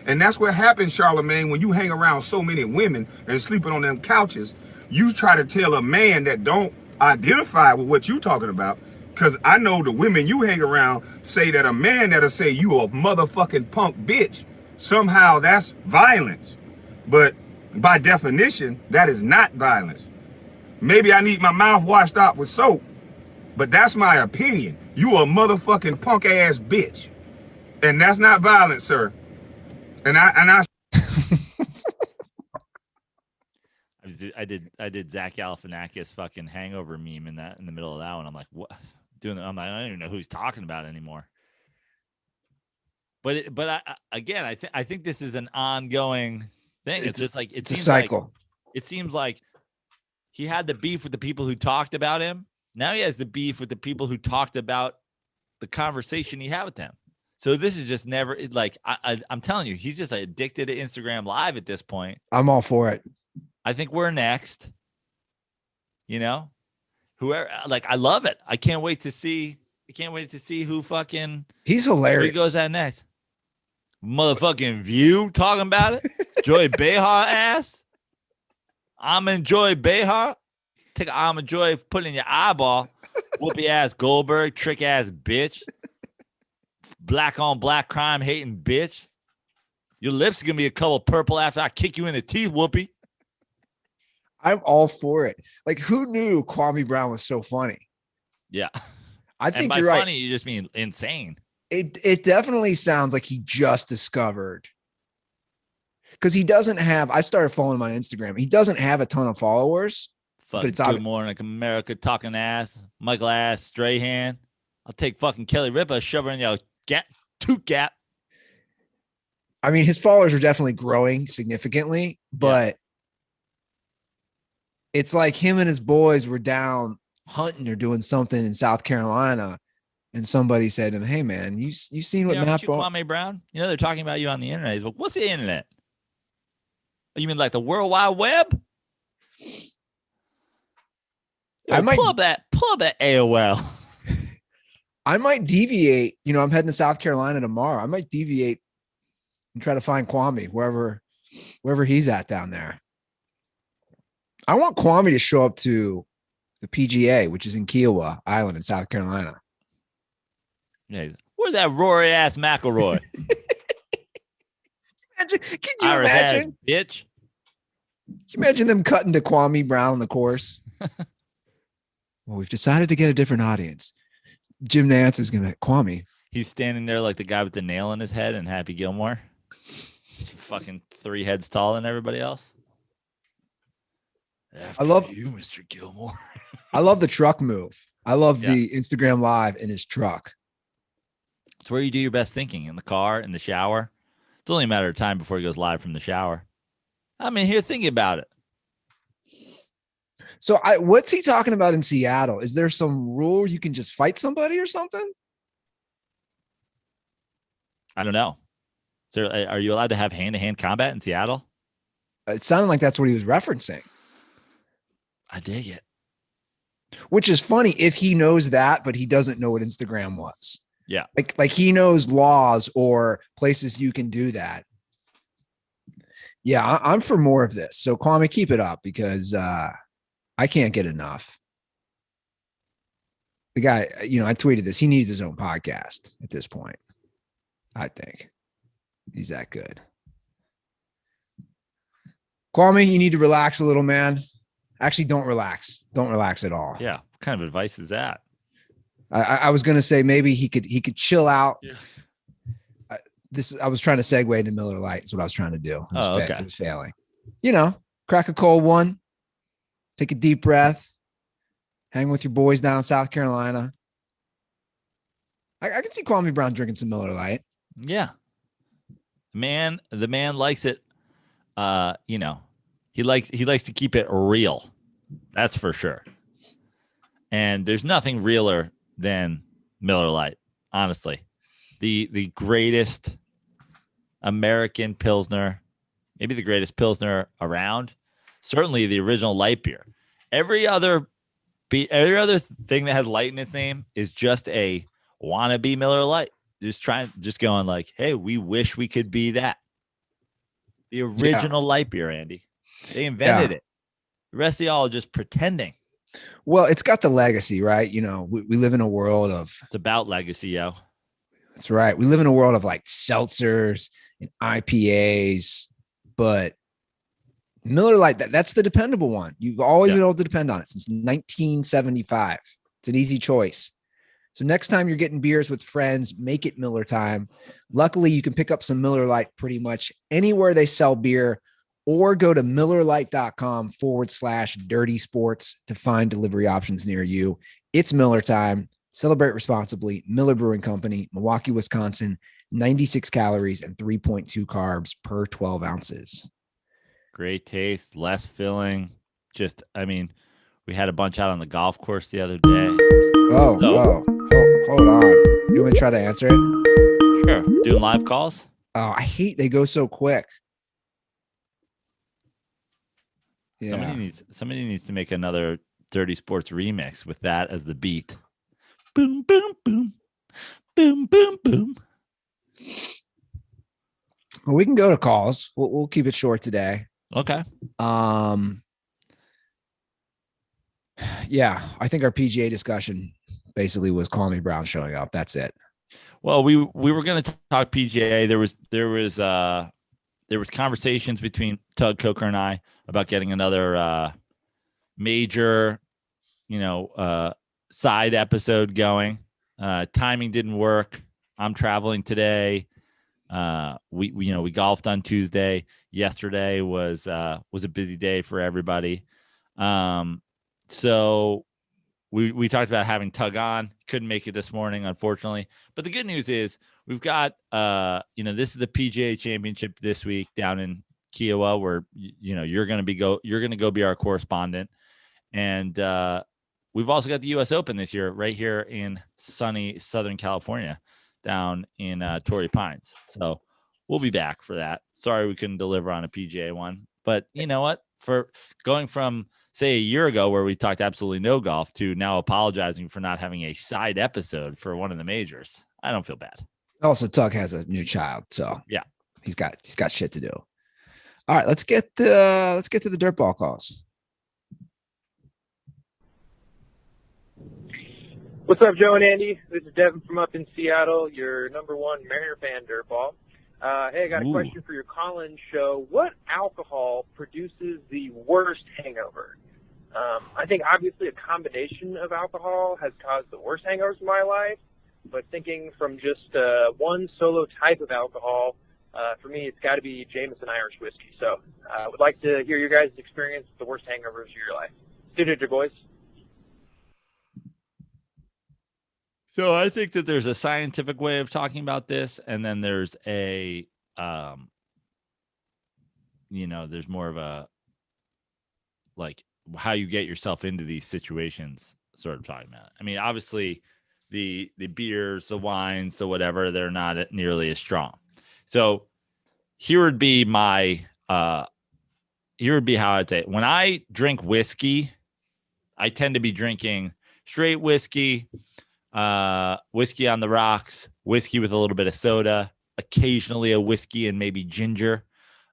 And that's what happens, Charlamagne, when you hang around so many women and sleeping on them couches. You try to tell a man that don't identify with what you talking about. Because I know the women you hang around say that a man that'll say you a motherfucking punk bitch, somehow that's violence. But by definition, that is not violence. Maybe I need my mouth washed out with soap, but that's my opinion. You a motherfucking punk ass bitch. And that's not violence, sir. And I I did Zach Galifianakis fucking Hangover meme in the middle of that one. I'm like, what? I'm like, I don't even know who he's talking about anymore. But I think this is an ongoing thing. It's just like it's a cycle. It seems like he had the beef with the people who talked about him. Now he has the beef with the people who talked about the conversation he had with them. So this is just never like I'm telling you, he's just addicted to Instagram Live at this point. I'm all for it. I think we're next. You know, whoever, like, I love it. I can't wait to see who fucking he's hilarious. Who goes at next? Motherfucking View talking about it. Joy Behar ass. I'm enjoy Behar. Take an almond joy, put it in your eyeball. Whoopie ass Goldberg, trick ass bitch. Black on black crime hating bitch. Your lips are gonna be a color purple after I kick you in the teeth, Whoopi. I'm all for it. Like, who knew Kwame Brown was so funny? Yeah. I think and by you're right. Funny, you just mean insane. It definitely sounds like he just discovered. Because he doesn't have, I started following him on Instagram. He doesn't have a ton of followers. Fuck, but it's Good Morning America talking ass, Michael ass, Strahan. I'll take fucking Kelly Ripa, shove her in your tooth gap. I mean, his followers are definitely growing significantly, but it's like him and his boys were down hunting or doing something in South Carolina, and somebody said to him, "Hey man, you seen what Matt Kwame Brown? You know they're talking about you on the internet." He's like, "What's the internet? You mean like the World Wide Web?" I might pull up that AOL. I might deviate. You know, I'm heading to South Carolina tomorrow. I might deviate and try to find Kwame wherever he's at down there. I want Kwame to show up to the PGA, which is in Kiowa Island in South Carolina. Yeah, where's that Rory ass McIlroy? Can you imagine, bitch? Can you imagine them cutting to Kwame Brown on the course? Well, we've decided to get a different audience. Jim Nance is going to Kwame. He's standing there like the guy with the nail in his head in Happy Gilmore. He's fucking 3 heads taller than everybody else. I love you, Mr. Gilmore. I love the truck move. I love the Instagram Live in his truck. It's where you do your best thinking, in the car, in the shower. It's only a matter of time before he goes live from the shower. I mean, here, thinking about it. So what's he talking about in Seattle? Is there some rule you can just fight somebody or something? I don't know. So are you allowed to have hand-to-hand combat in Seattle? It sounded like that's what he was referencing. I dig it. Which is funny if he knows that, but he doesn't know what Instagram was. Yeah. Like he knows laws or places you can do that. Yeah, I'm for more of this. So Kwame, keep it up because I can't get enough. The guy, you know, I tweeted this. He needs his own podcast at this point. I think he's that good. Kwame, you need to relax a little, man. Actually, don't relax. Don't relax at all. Yeah. What kind of advice is that? I was going to say maybe he could chill out. Yeah. I was trying to segue into Miller Lite. That's what I was trying to do. It was failing. You know, crack a cold one. Take a deep breath. Hang with your boys down in South Carolina. I can see Kwame Brown drinking some Miller Lite. Yeah. The man likes it. You know, he likes to keep it real. That's for sure. And there's nothing realer than Miller Lite, honestly. The greatest American Pilsner, maybe the greatest Pilsner around. Certainly the original light beer. Every other Every other thing that has light in its name is just a wannabe Miller Lite. Just going like, hey, we wish we could be that. The original light beer, Andy. They invented it. The rest of y'all are just pretending. Well, it's got the legacy, right? You know, we live in a world of. It's about legacy, yo. That's right. We live in a world of like seltzers and IPAs, but Miller Lite, that's the dependable one. You've always been able to depend on it since 1975. It's an easy choice. So next time you're getting beers with friends, make it Miller time. Luckily, you can pick up some Miller Lite pretty much anywhere they sell beer, or go to MillerLite.com/dirty sports to find delivery options near you. It's Miller time. Celebrate responsibly. Miller Brewing Company, Milwaukee, Wisconsin, 96 calories and 3.2 carbs per 12 ounces. Great taste, less filling. Just, I mean, we had a bunch out on the golf course the other day. Hold on. You want me to try to answer it? Sure. Doing live calls? Oh, I hate they go so quick. Yeah. Somebody needs to make another Dirty Sports remix with that as the beat. Boom, boom, boom. Boom, boom, boom. Well, we can go to calls. We'll keep it short today. Okay. Yeah, I think our PGA discussion basically was Kwame Brown showing up. That's it. Well, we were going to talk PGA. There was conversations between Tug Coker and I about getting another major, side episode going. Timing didn't work. I'm traveling today. We golfed on Tuesday. Yesterday was a busy day for everybody. So we talked about having Tug on. Couldn't make it this morning, unfortunately. But the good news is we've got this is the PGA Championship this week down in Kiowa, where you're going to go be our correspondent, and we've also got the U.S. Open this year right here in sunny Southern California, down in Torrey Pines. So we'll be back for that. Sorry we couldn't deliver on a PGA one, but you know what? For going from, say, a year ago where we talked absolutely no golf to now apologizing for not having a side episode for one of the majors, I don't feel bad. Also, Tug has a new child, so yeah, he's got shit to do. All right, let's get to the DirtBall calls. What's up, Joe and Andy? This is Devin from up in Seattle, your number one Mariner fan, DirtBall. Hey, I got a question for your call-in show. What alcohol produces the worst hangover? I think obviously a combination of alcohol has caused the worst hangovers in my life, but thinking from just one solo type of alcohol, for me it's got to be Jameson Irish whiskey. So I would like to hear your guys' experience with the worst hangovers of your life. Do it, boys. So I think that there's a scientific way of talking about this, and then there's a, there's more of a, like, how you get yourself into these situations sort of talking about it. I mean, obviously the beers, the wines, the whatever, they're not nearly as strong. So here would be how I'd say it. When I drink whiskey, I tend to be drinking straight whiskey, whiskey on the rocks, whiskey with a little bit of soda, occasionally a whiskey and maybe ginger.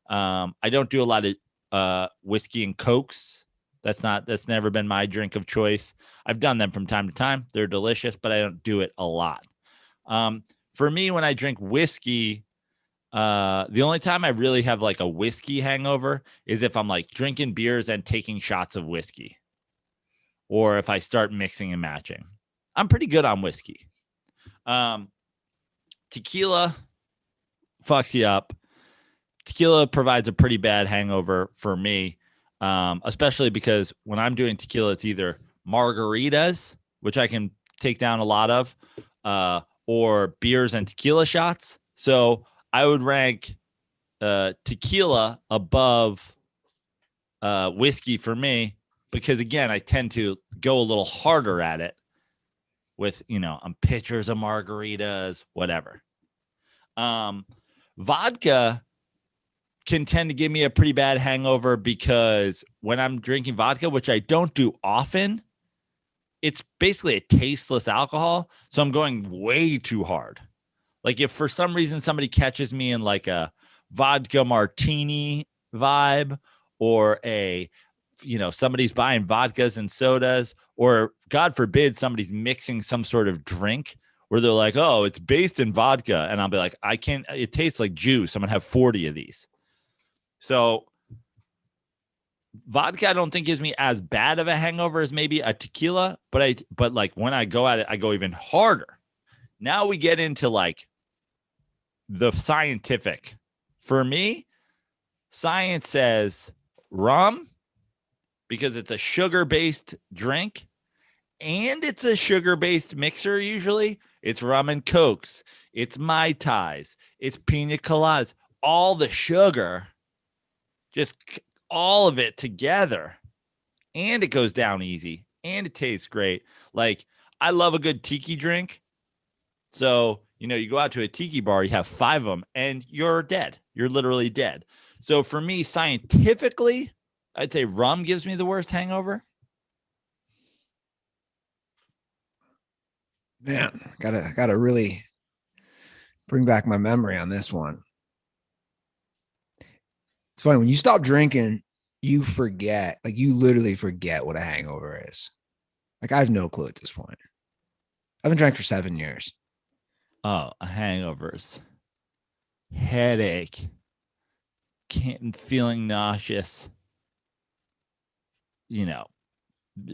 I don't do a lot of whiskey and Cokes. That's never been my drink of choice. I've done them from time to time. They're delicious, but I don't do it a lot. For me, when I drink whiskey, the only time I really have like a whiskey hangover is if I'm like drinking beers and taking shots of whiskey, or if I start mixing and matching. I'm pretty good on whiskey. Tequila fucks you up. Tequila provides a pretty bad hangover for me, especially because when I'm doing tequila, it's either margaritas, which I can take down a lot of, or beers and tequila shots. So I would rank tequila above whiskey for me because, again, I tend to go a little harder at it with, pitchers of margaritas, whatever. Vodka can tend to give me a pretty bad hangover because when I'm drinking vodka, which I don't do often, it's basically a tasteless alcohol. So I'm going way too hard. Like if for some reason somebody catches me in like a vodka martini vibe, or somebody's buying vodkas and sodas, or God forbid somebody's mixing some sort of drink where they're like, oh, it's based in vodka. And I'll be like, it tastes like juice. I'm going to have 40 of these. So vodka, I don't think gives me as bad of a hangover as maybe a tequila, but like when I go at it, I go even harder. Now we get into like the scientific. For me, science says rum, because it's a sugar-based drink and it's a sugar-based mixer. Usually it's rum and Cokes, it's Mai Tais, it's pina coladas, all the sugar, just all of it together. And it goes down easy and it tastes great. Like I love a good tiki drink. So, you go out to a tiki bar, you have 5 of them and you're dead. You're literally dead. So for me, scientifically, I'd say rum gives me the worst hangover. Man, gotta really bring back my memory on this one. It's funny when you stop drinking, you forget, like you literally forget what a hangover is. Like I have no clue at this point. I haven't drank for 7 years. Oh, hangovers, headache, feeling nauseous,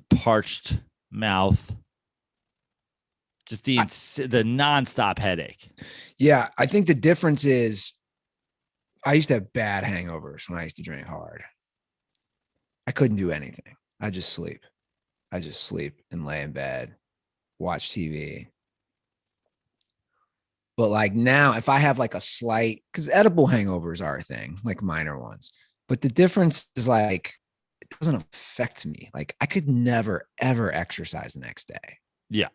parched mouth, just the nonstop headache. Yeah, I think the difference is I used to have bad hangovers when I used to drink hard. I couldn't do anything. I just sleep and lay in bed, watch TV. But like now, if I have like a slight, because edible hangovers are a thing, like minor ones. But the difference is like, it doesn't affect me. Like I could never, ever exercise the next day. Yeah.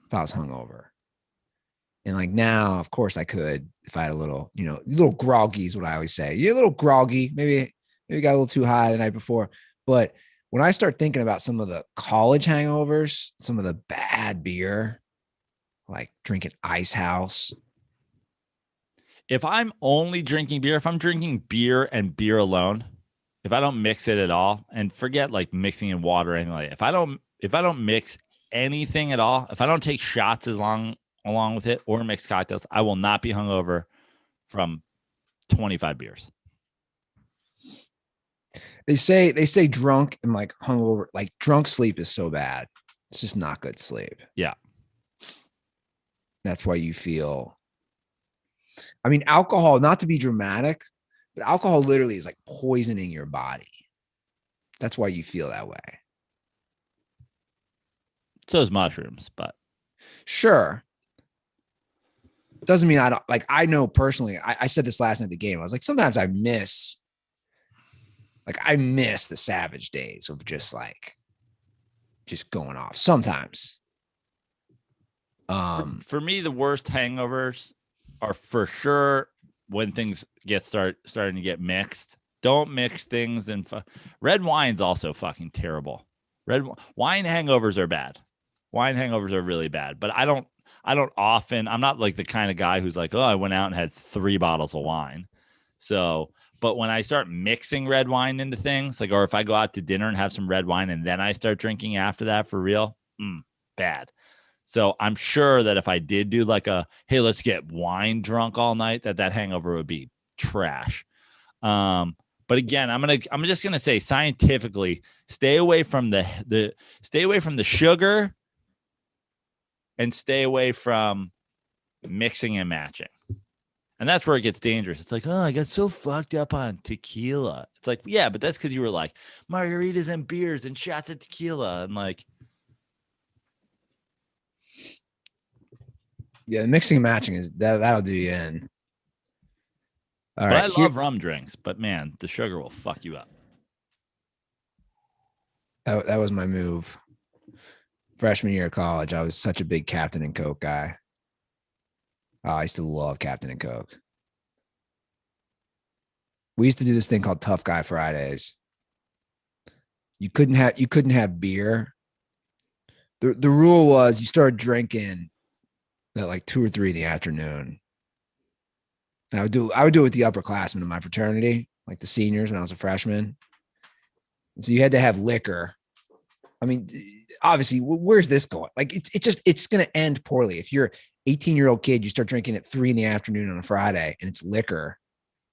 If I was hungover. And like now, of course I could, if I had a little, little groggy is what I always say. You're a little groggy, maybe got a little too high the night before. But when I start thinking about some of the college hangovers, some of the bad beer, like drinking Ice House. If I'm only drinking beer, if I'm drinking beer and beer alone, if I don't mix it at all, and forget like mixing in water or anything like that, if I don't mix anything at all, if I don't take shots along with it or mix cocktails, I will not be hungover from 25 beers. They say drunk and like hungover, like drunk sleep is so bad. It's just not good sleep. Yeah. That's why you feel, I mean, alcohol, not to be dramatic, but alcohol literally is like poisoning your body. That's why you feel that way. So is mushrooms, but sure. Doesn't mean I don't, like, I know personally, I said this last night at the game. I was like, sometimes I miss the savage days of just going off sometimes. For me, the worst hangovers are for sure when things starting to get mixed. Don't mix things, and red wine's also fucking terrible. Wine hangovers are bad. Wine hangovers are really bad, but I don't often, I'm not like the kind of guy who's like, oh, I went out and had 3 bottles of wine. So, but when I start mixing red wine into things, like, or if I go out to dinner and have some red wine and then I start drinking after that for real, bad. So I'm sure that if I did do like hey, let's get wine drunk all night, that hangover would be trash. But again, I'm just gonna say scientifically, stay away from the sugar and stay away from mixing and matching. And that's where it gets dangerous. It's like, oh, I got so fucked up on tequila. It's like, yeah, but that's because you were like margaritas and beers and shots of tequila. And like, yeah, mixing and matching is that'll do you in. All right. I love rum drinks, but man, the sugar will fuck you up. That was my move. Freshman year of college, I was such a big Captain and Coke guy. Oh, I used to love Captain and Coke. We used to do this thing called Tough Guy Fridays. You couldn't have beer The rule was you started drinking at like 2 or 3 in the afternoon. And I would do it with the upperclassmen in my fraternity, like the seniors when I was a freshman. And so you had to have liquor. I mean, obviously, where's this going? Like it's going to end poorly. If you're 18-year-old kid, you start drinking at 3 in the afternoon on a Friday and it's liquor.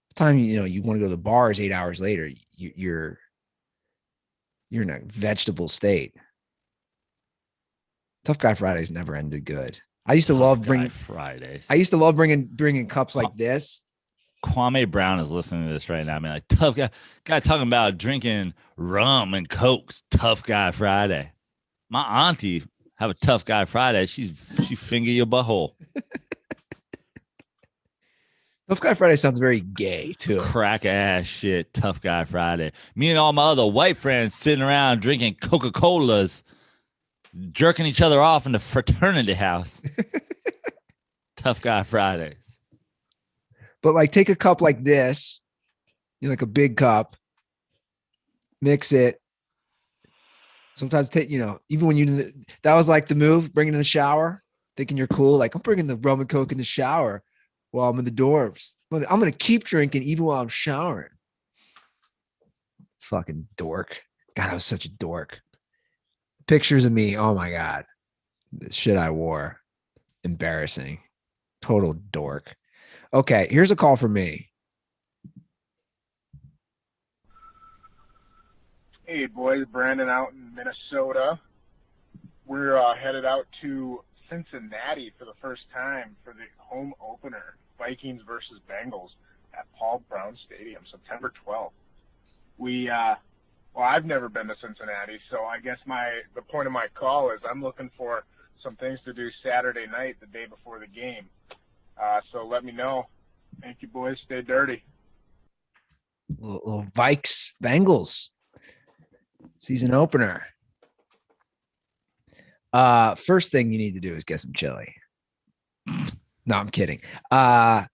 The time you want to go to the bars 8 hours later, you're in a vegetable state. Tough Guy Fridays never ended good. I used to love bringing Fridays. I used to love bringing cups like this. Kwame Brown is listening to this right now. I mean, like, tough guy talking about drinking rum and cokes. Tough Guy Friday. My auntie have a Tough Guy Friday. She finger your butthole. Tough Guy Friday sounds very gay too. Crack ass shit. Tough Guy Friday. Me and all my other white friends sitting around drinking Coca-Colas, jerking each other off in the fraternity house. Tough Guy Fridays. But like, take a cup like this, like a big cup, mix it. Sometimes take, even when that was like the move, bring it in the shower, thinking you're cool. Like, I'm bringing the rum and coke in the shower while I'm in the dorms. I'm going to keep drinking even while I'm showering. Fucking dork. God, I was such a dork. Pictures of me. Oh my God. The shit I wore. Embarrassing. Total dork. Okay, here's a call for me. Hey, boys. Brandon out in Minnesota. We're headed out to Cincinnati for the first time for the home opener, Vikings versus Bengals at Paul Brown Stadium, September 12th. I've never been to Cincinnati, so I guess the point of my call is I'm looking for some things to do Saturday night, the day before the game. So let me know. Thank you, boys. Stay dirty. Little Vikes Bengals season opener. First thing you need to do is get some chili. No, I'm kidding. I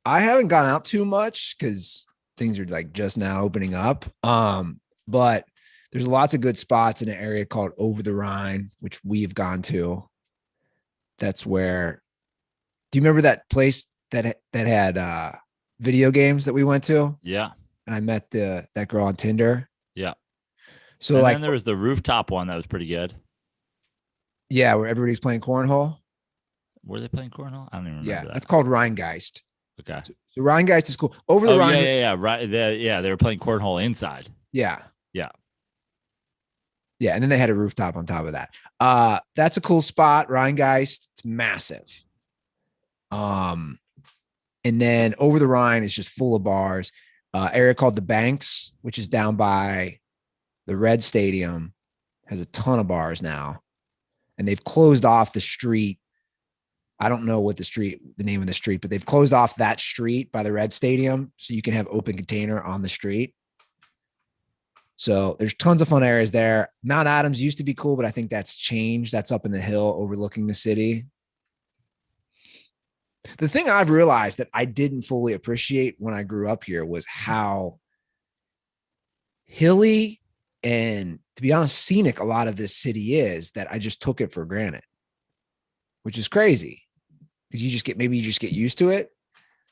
haven't gone out too much because things are like just now opening up. But there's lots of good spots in an area called Over the Rhine, which we've gone to. That's where. Do you remember that place that had video games that we went to? Yeah. And I met that girl on Tinder. Yeah. So and like, then there was the rooftop one that was pretty good. Yeah, where everybody's playing cornhole. Were they playing cornhole? I don't even remember. Yeah, that. that's called Rheingeist. Okay. So Rheingeist is cool. Over the Rhine. Yeah. Right. They were playing cornhole inside. Yeah. Yeah. Yeah, and then they had a rooftop on top of that. That's a cool spot. Rheingeist. It's massive. And then Over the Rhine is just full of bars. Area called the Banks, which is down by the Red Stadium, has a ton of bars now, and they've closed off the street. I don't know what the name of the street, but they've closed off that street by the Red Stadium so you can have open container on the street. So there's tons of fun areas there. Mount Adams used to be cool, but I think that's changed. That's up in the hill overlooking the city. The thing I've realized that I didn't fully appreciate when I grew up here was how hilly and, to be honest, scenic a lot of this city is, that I just took it for granted, which is crazy because you just get used to it.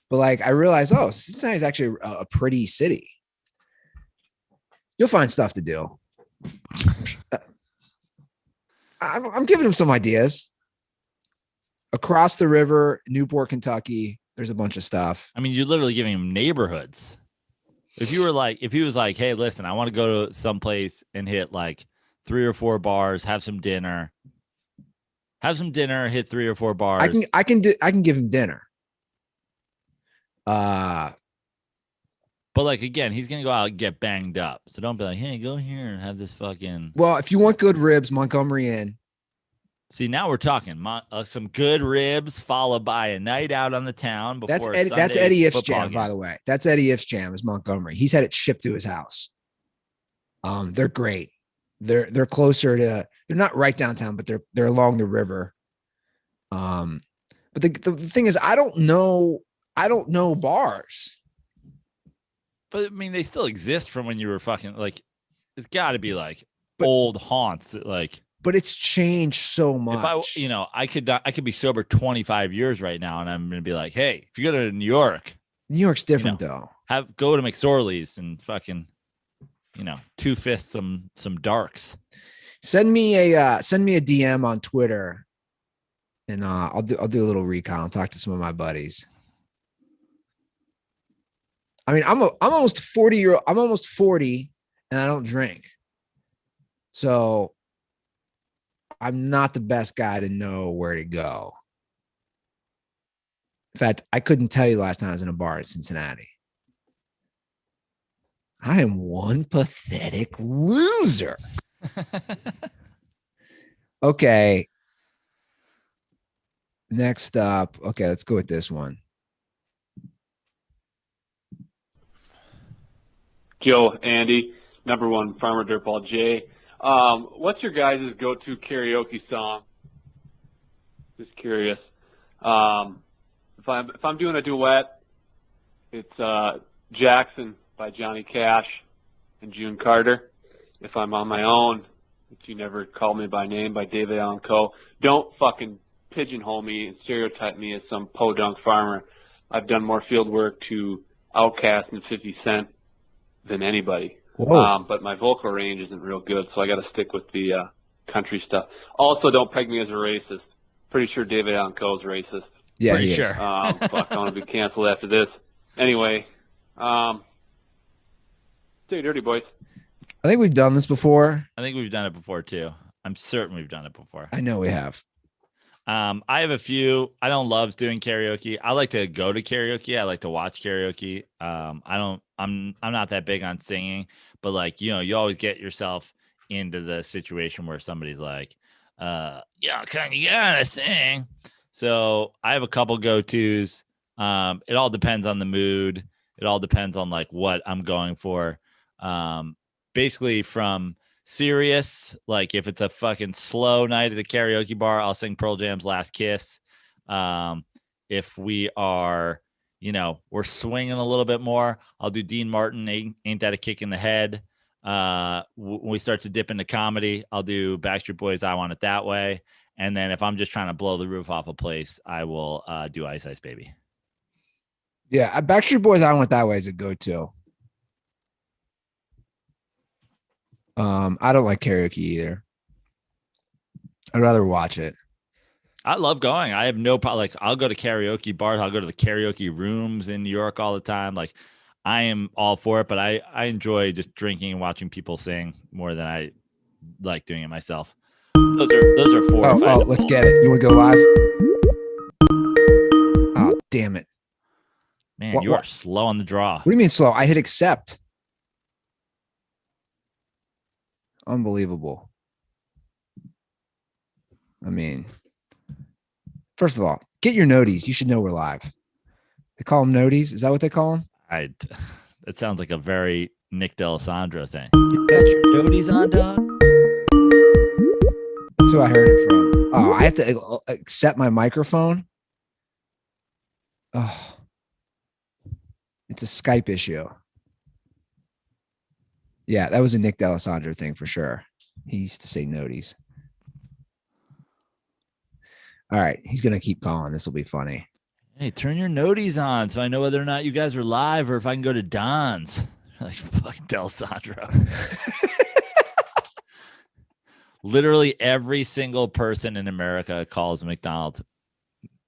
But like, I realized, Cincinnati is actually a pretty city. You'll find stuff to do. I'm giving them some ideas. Across the river, Newport, Kentucky, there's a bunch of stuff. I mean, you're literally giving them neighborhoods. If he was like, hey, listen, I want to go to someplace and hit like 3 or 4 bars, have some dinner, hit 3 or 4 bars. I can give him dinner. But like, again, he's going to go out and get banged up. So don't be like, hey, go here and have this fucking. Well, if you want good ribs, Montgomery Inn. See, now we're talking some good ribs followed by a night out on the town before that's Eddie If's jam, game. by the way. That's Eddie If's jam is Montgomery. He's had it shipped to his house. They're great. They're closer to. They're not right downtown, but they're along the river. But the thing is, I don't know bars. But I mean, they still exist from when you were fucking like. It's got to be like old haunts. Like but it's changed so much. If I could be sober 25 years right now, and I'm gonna be like, hey, if you go to New York, New York's different though. Go to McSorley's and fucking, two fists some darks. Send me a DM on Twitter, and I'll do a little recon. I'll talk to some of my buddies. I mean, I'm almost 40 I'm almost 40, and I don't drink, so I'm not the best guy to know where to go. In fact, I couldn't tell you the last time I was in a bar in Cincinnati. I am one pathetic loser. Okay. Next up. Okay, let's go with this one. Joe, Andy, number one Farmer Dirtball Jay. What's your guys' go-to karaoke song? Just curious. If I'm doing a duet, it's Jackson by Johnny Cash and June Carter. If I'm on my own, it's You Never Call Me by Name by David Allan Coe. Don't fucking pigeonhole me and stereotype me as some podunk farmer. I've done more field work to Outkast and 50 Cent than anybody. But my vocal range isn't real good, so I got to stick with the country stuff. Also, don't peg me as a racist. Pretty sure David Allan Coe is racist. Yeah, pretty sure. Fuck, I want to be canceled after this. Anyway, stay dirty, boys. I think we've done this before. I think we've done it before too. I'm certain we've done it before. I know we have. I have a few. I don't love doing karaoke. I like to go to karaoke. I like to watch karaoke. I'm not that big on singing, but like, you always get yourself into the situation where somebody's like, you gotta sing. So I have a couple go-tos. It all depends on the mood. It all depends on like what I'm going for. Basically from serious, like if it's a fucking slow night at the karaoke bar, I'll sing Pearl Jam's Last Kiss. If we are, we're swinging a little bit more, I'll do Dean Martin, Ain't That a Kick in the Head. When we start to dip into comedy, I'll do Backstreet Boys, I Want It That Way. And then if I'm just trying to blow the roof off a place, I will do Ice Ice Baby. Yeah, Backstreet Boys, I Want It That Way is a go-to. I don't like karaoke either. I'd rather watch it. I love going. I have no problem. Like, I'll go to karaoke bars. I'll go to the karaoke rooms in New York all the time. Like, I am all for it, but I enjoy just drinking and watching people sing more than I like doing it myself. Those are four. Oh, let's get it. You want to go live? Oh, damn it. Man, you are slow on the draw. What do you mean slow? I hit accept. Unbelievable. I mean, first of all, get your noties. You should know we're live. They call them noties. Is that what they call them? That sounds like a very Nick D'Alessandro thing. You got your noties on, dog? That's who I heard it from. Oh, I have to accept my microphone. Oh, it's a Skype issue. Yeah, that was a Nick D'Alessandro thing for sure. He used to say noties. All right, he's going to keep calling. This will be funny. Hey, turn your noties on so I know whether or not you guys are live or if I can go to Don's. Like, fuck D'Alessandro. Literally every single person in America calls McDonald's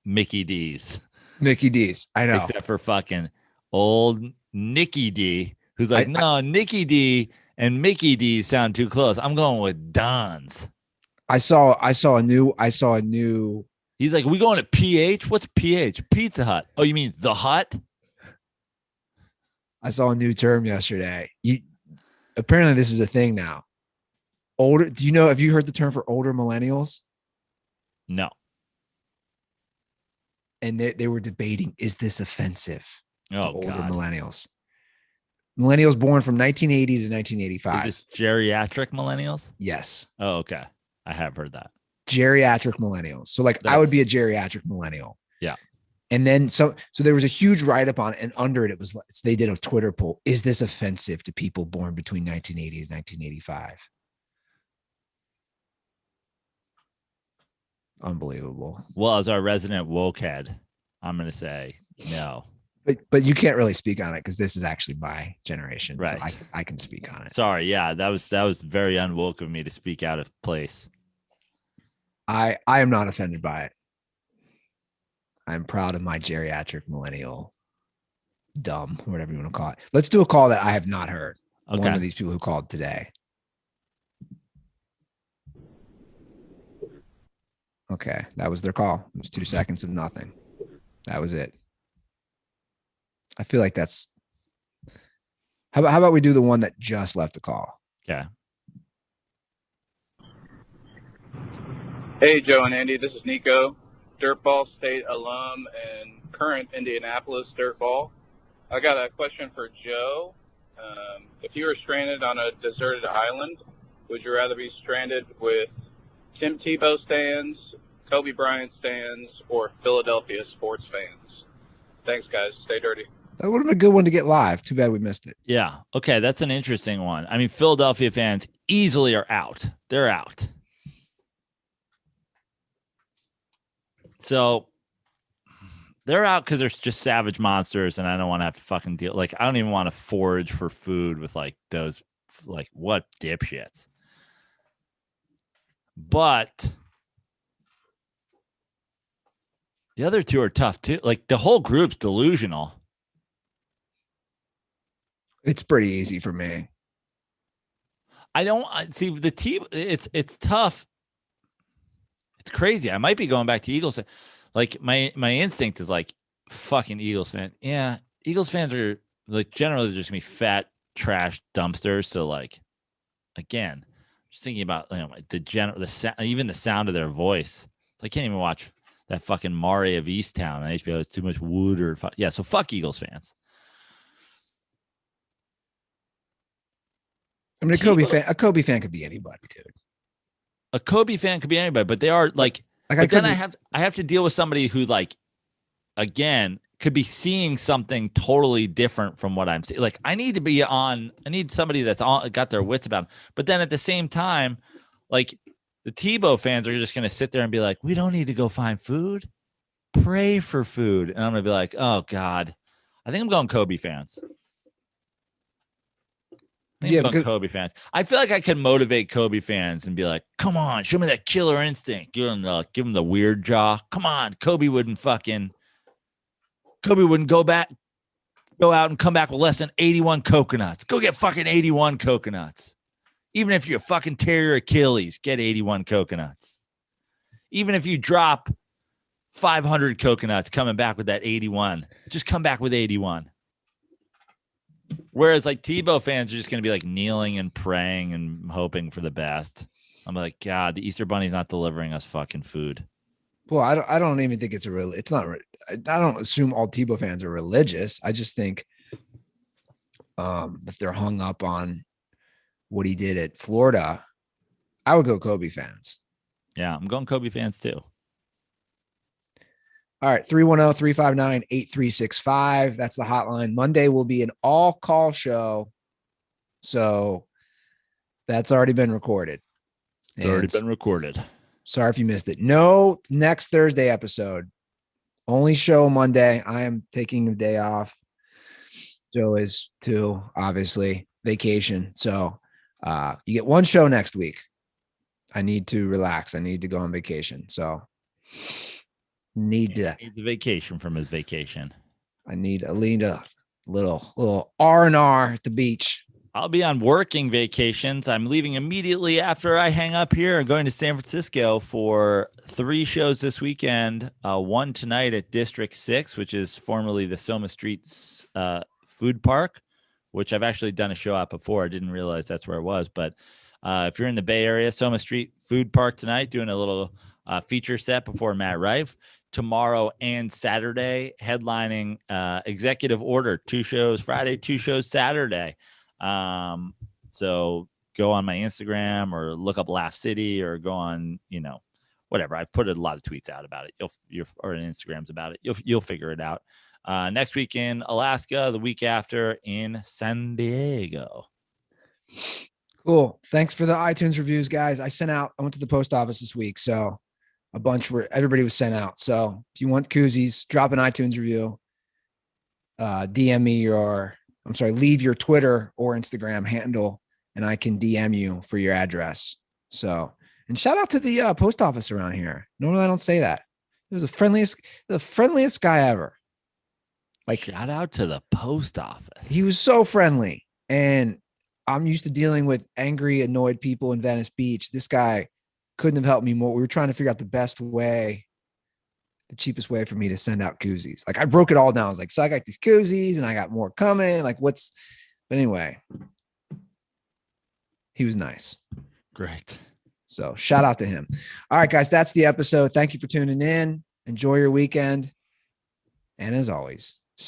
Mickey D's. Mickey D's. I know. Except for fucking old Nicky D, who's like, no, Nicky D and Mickey D sound too close. I'm going with Don's. I saw a new. He's like, we going to PH? What's PH? Pizza Hut. Oh, you mean the Hut? I saw a new term yesterday. Apparently this is a thing now. Older. Do you know? Have you heard the term for older millennials? No. And they were debating, is this offensive to older God. millennials? Millennials born from 1980 to 1985. Is this geriatric millennials? Yes. Oh, okay. I have heard that. Geriatric millennials. So like I would be a geriatric millennial. Yeah. And then so there was a huge write-up on it, and under it was they did a Twitter poll. Is this offensive to people born between 1980 and 1985? Unbelievable. Well, as our resident woke head, I'm going to say no. But you can't really speak on it because this is actually my generation. Right. So I can speak on it. Sorry. Yeah, that was very unwoke of me to speak out of place. I am not offended by it. I'm proud of my geriatric millennial dumb, whatever you want to call it. Let's do a call that I have not heard. Okay. One of these people who called today. Okay, that was their call. It was 2 seconds of nothing. That was it. I feel like that's. How about we do the one that just left the call? Okay. Hey, Joe and Andy. This is Nico, DirtBall State alum and current Indianapolis DirtBall. I got a question for Joe. If you were stranded on a deserted island, would you rather be stranded with Tim Tebow stands, Kobe Bryant stands, or Philadelphia sports fans? Thanks, guys. Stay dirty. That would have been a good one to get live. Too bad we missed it. Yeah. Okay. That's an interesting one. I mean, Philadelphia fans easily are out. They're out. So they're out because they're just savage monsters, and I don't want to have to fucking deal. Like, I don't even want to forage for food with like those, like, what dipshits. But the other two are tough too. Like, the whole group's delusional. It's pretty easy for me. I don't see the team. It's tough. It's crazy. I might be going back to Eagles. Like, my instinct is like, fucking Eagles fan. Yeah, Eagles fans are like generally just gonna be fat trash dumpsters. So like, again, just thinking about, you know, even the sound of their voice. So I can't even watch that fucking Mari of Easttown on HBO. It's too much wood or yeah. So fuck Eagles fans. I mean, a Kobe fan could be anybody, dude. A Kobe fan could be anybody, but they are like. But then I have to deal with somebody who, like, again, could be seeing something totally different from what I'm seeing. Like, I need somebody that's got their wits about them. But then at the same time, like, the Tebow fans are just going to sit there and be like, we don't need to go find food. Pray for food. And I'm going to be like, oh God, I think I'm going Kobe fans. Because Kobe fans. I feel like I can motivate Kobe fans and be like, come on, show me that killer instinct. Give them the weird jaw. Come on. Kobe wouldn't go out and come back with less than 81 coconuts. Go get fucking 81 coconuts. Even if you fucking tear your Achilles, get 81 coconuts. Even if you drop 500 coconuts coming back with that 81, just come back with 81. Whereas like Tebow fans are just going to be like kneeling and praying and hoping for the best. I'm like, God, the Easter Bunny's not delivering us fucking food. Well, I don't even think it's not. I don't assume all Tebow fans are religious. I just think if they're hung up on what he did at Florida, I would go Kobe fans. Yeah, I'm going Kobe fans too. All right, 310-359-8365. That's the hotline. Monday will be an all-call show. So that's already been recorded. It's already been recorded. Sorry if you missed it. No next Thursday episode. Only show Monday. I am taking the day off. Joe is too, obviously. Vacation. So you get one show next week. I need to relax. I need to go on vacation. So need the vacation from his vacation. I need a little R&R at the beach. I'll be on working vacations. I'm leaving immediately after I hang up here. I'm going to San Francisco for 3 shows this weekend. One tonight at District 6, which is formerly the Soma Streets Food Park, which I've actually done a show at before. I didn't realize that's where it was. But if you're in the Bay Area, Soma Street Food Park tonight, doing a little feature set before Matt Rife. Tomorrow and Saturday, headlining Executive Order, 2 shows Friday, 2 shows Saturday. So go on my Instagram or look up Laugh City or go on, whatever. I've put a lot of tweets out about it. Or Instagrams about it. You'll figure it out. Next week in Alaska, the week after in San Diego. Cool. Thanks for the iTunes reviews, guys. I went to the post office this week. So a bunch where everybody was sent out. So if you want koozies, drop an iTunes review, DM me leave your Twitter or Instagram handle, and I can DM you for your address. So, and shout out to the post office around here. Normally I don't say that. It was the friendliest guy ever. Like, shout out to the post office. He was so friendly. And I'm used to dealing with angry, annoyed people in Venice Beach. This guy couldn't have helped me more. We were trying to figure out the cheapest way for me to send out koozies. Like, I broke it all down. I was like, so I got these koozies and I got more coming. Like, but anyway, he was nice. Great. So shout out to him. All right, guys, that's the episode. Thank you for tuning in. Enjoy your weekend. And as always,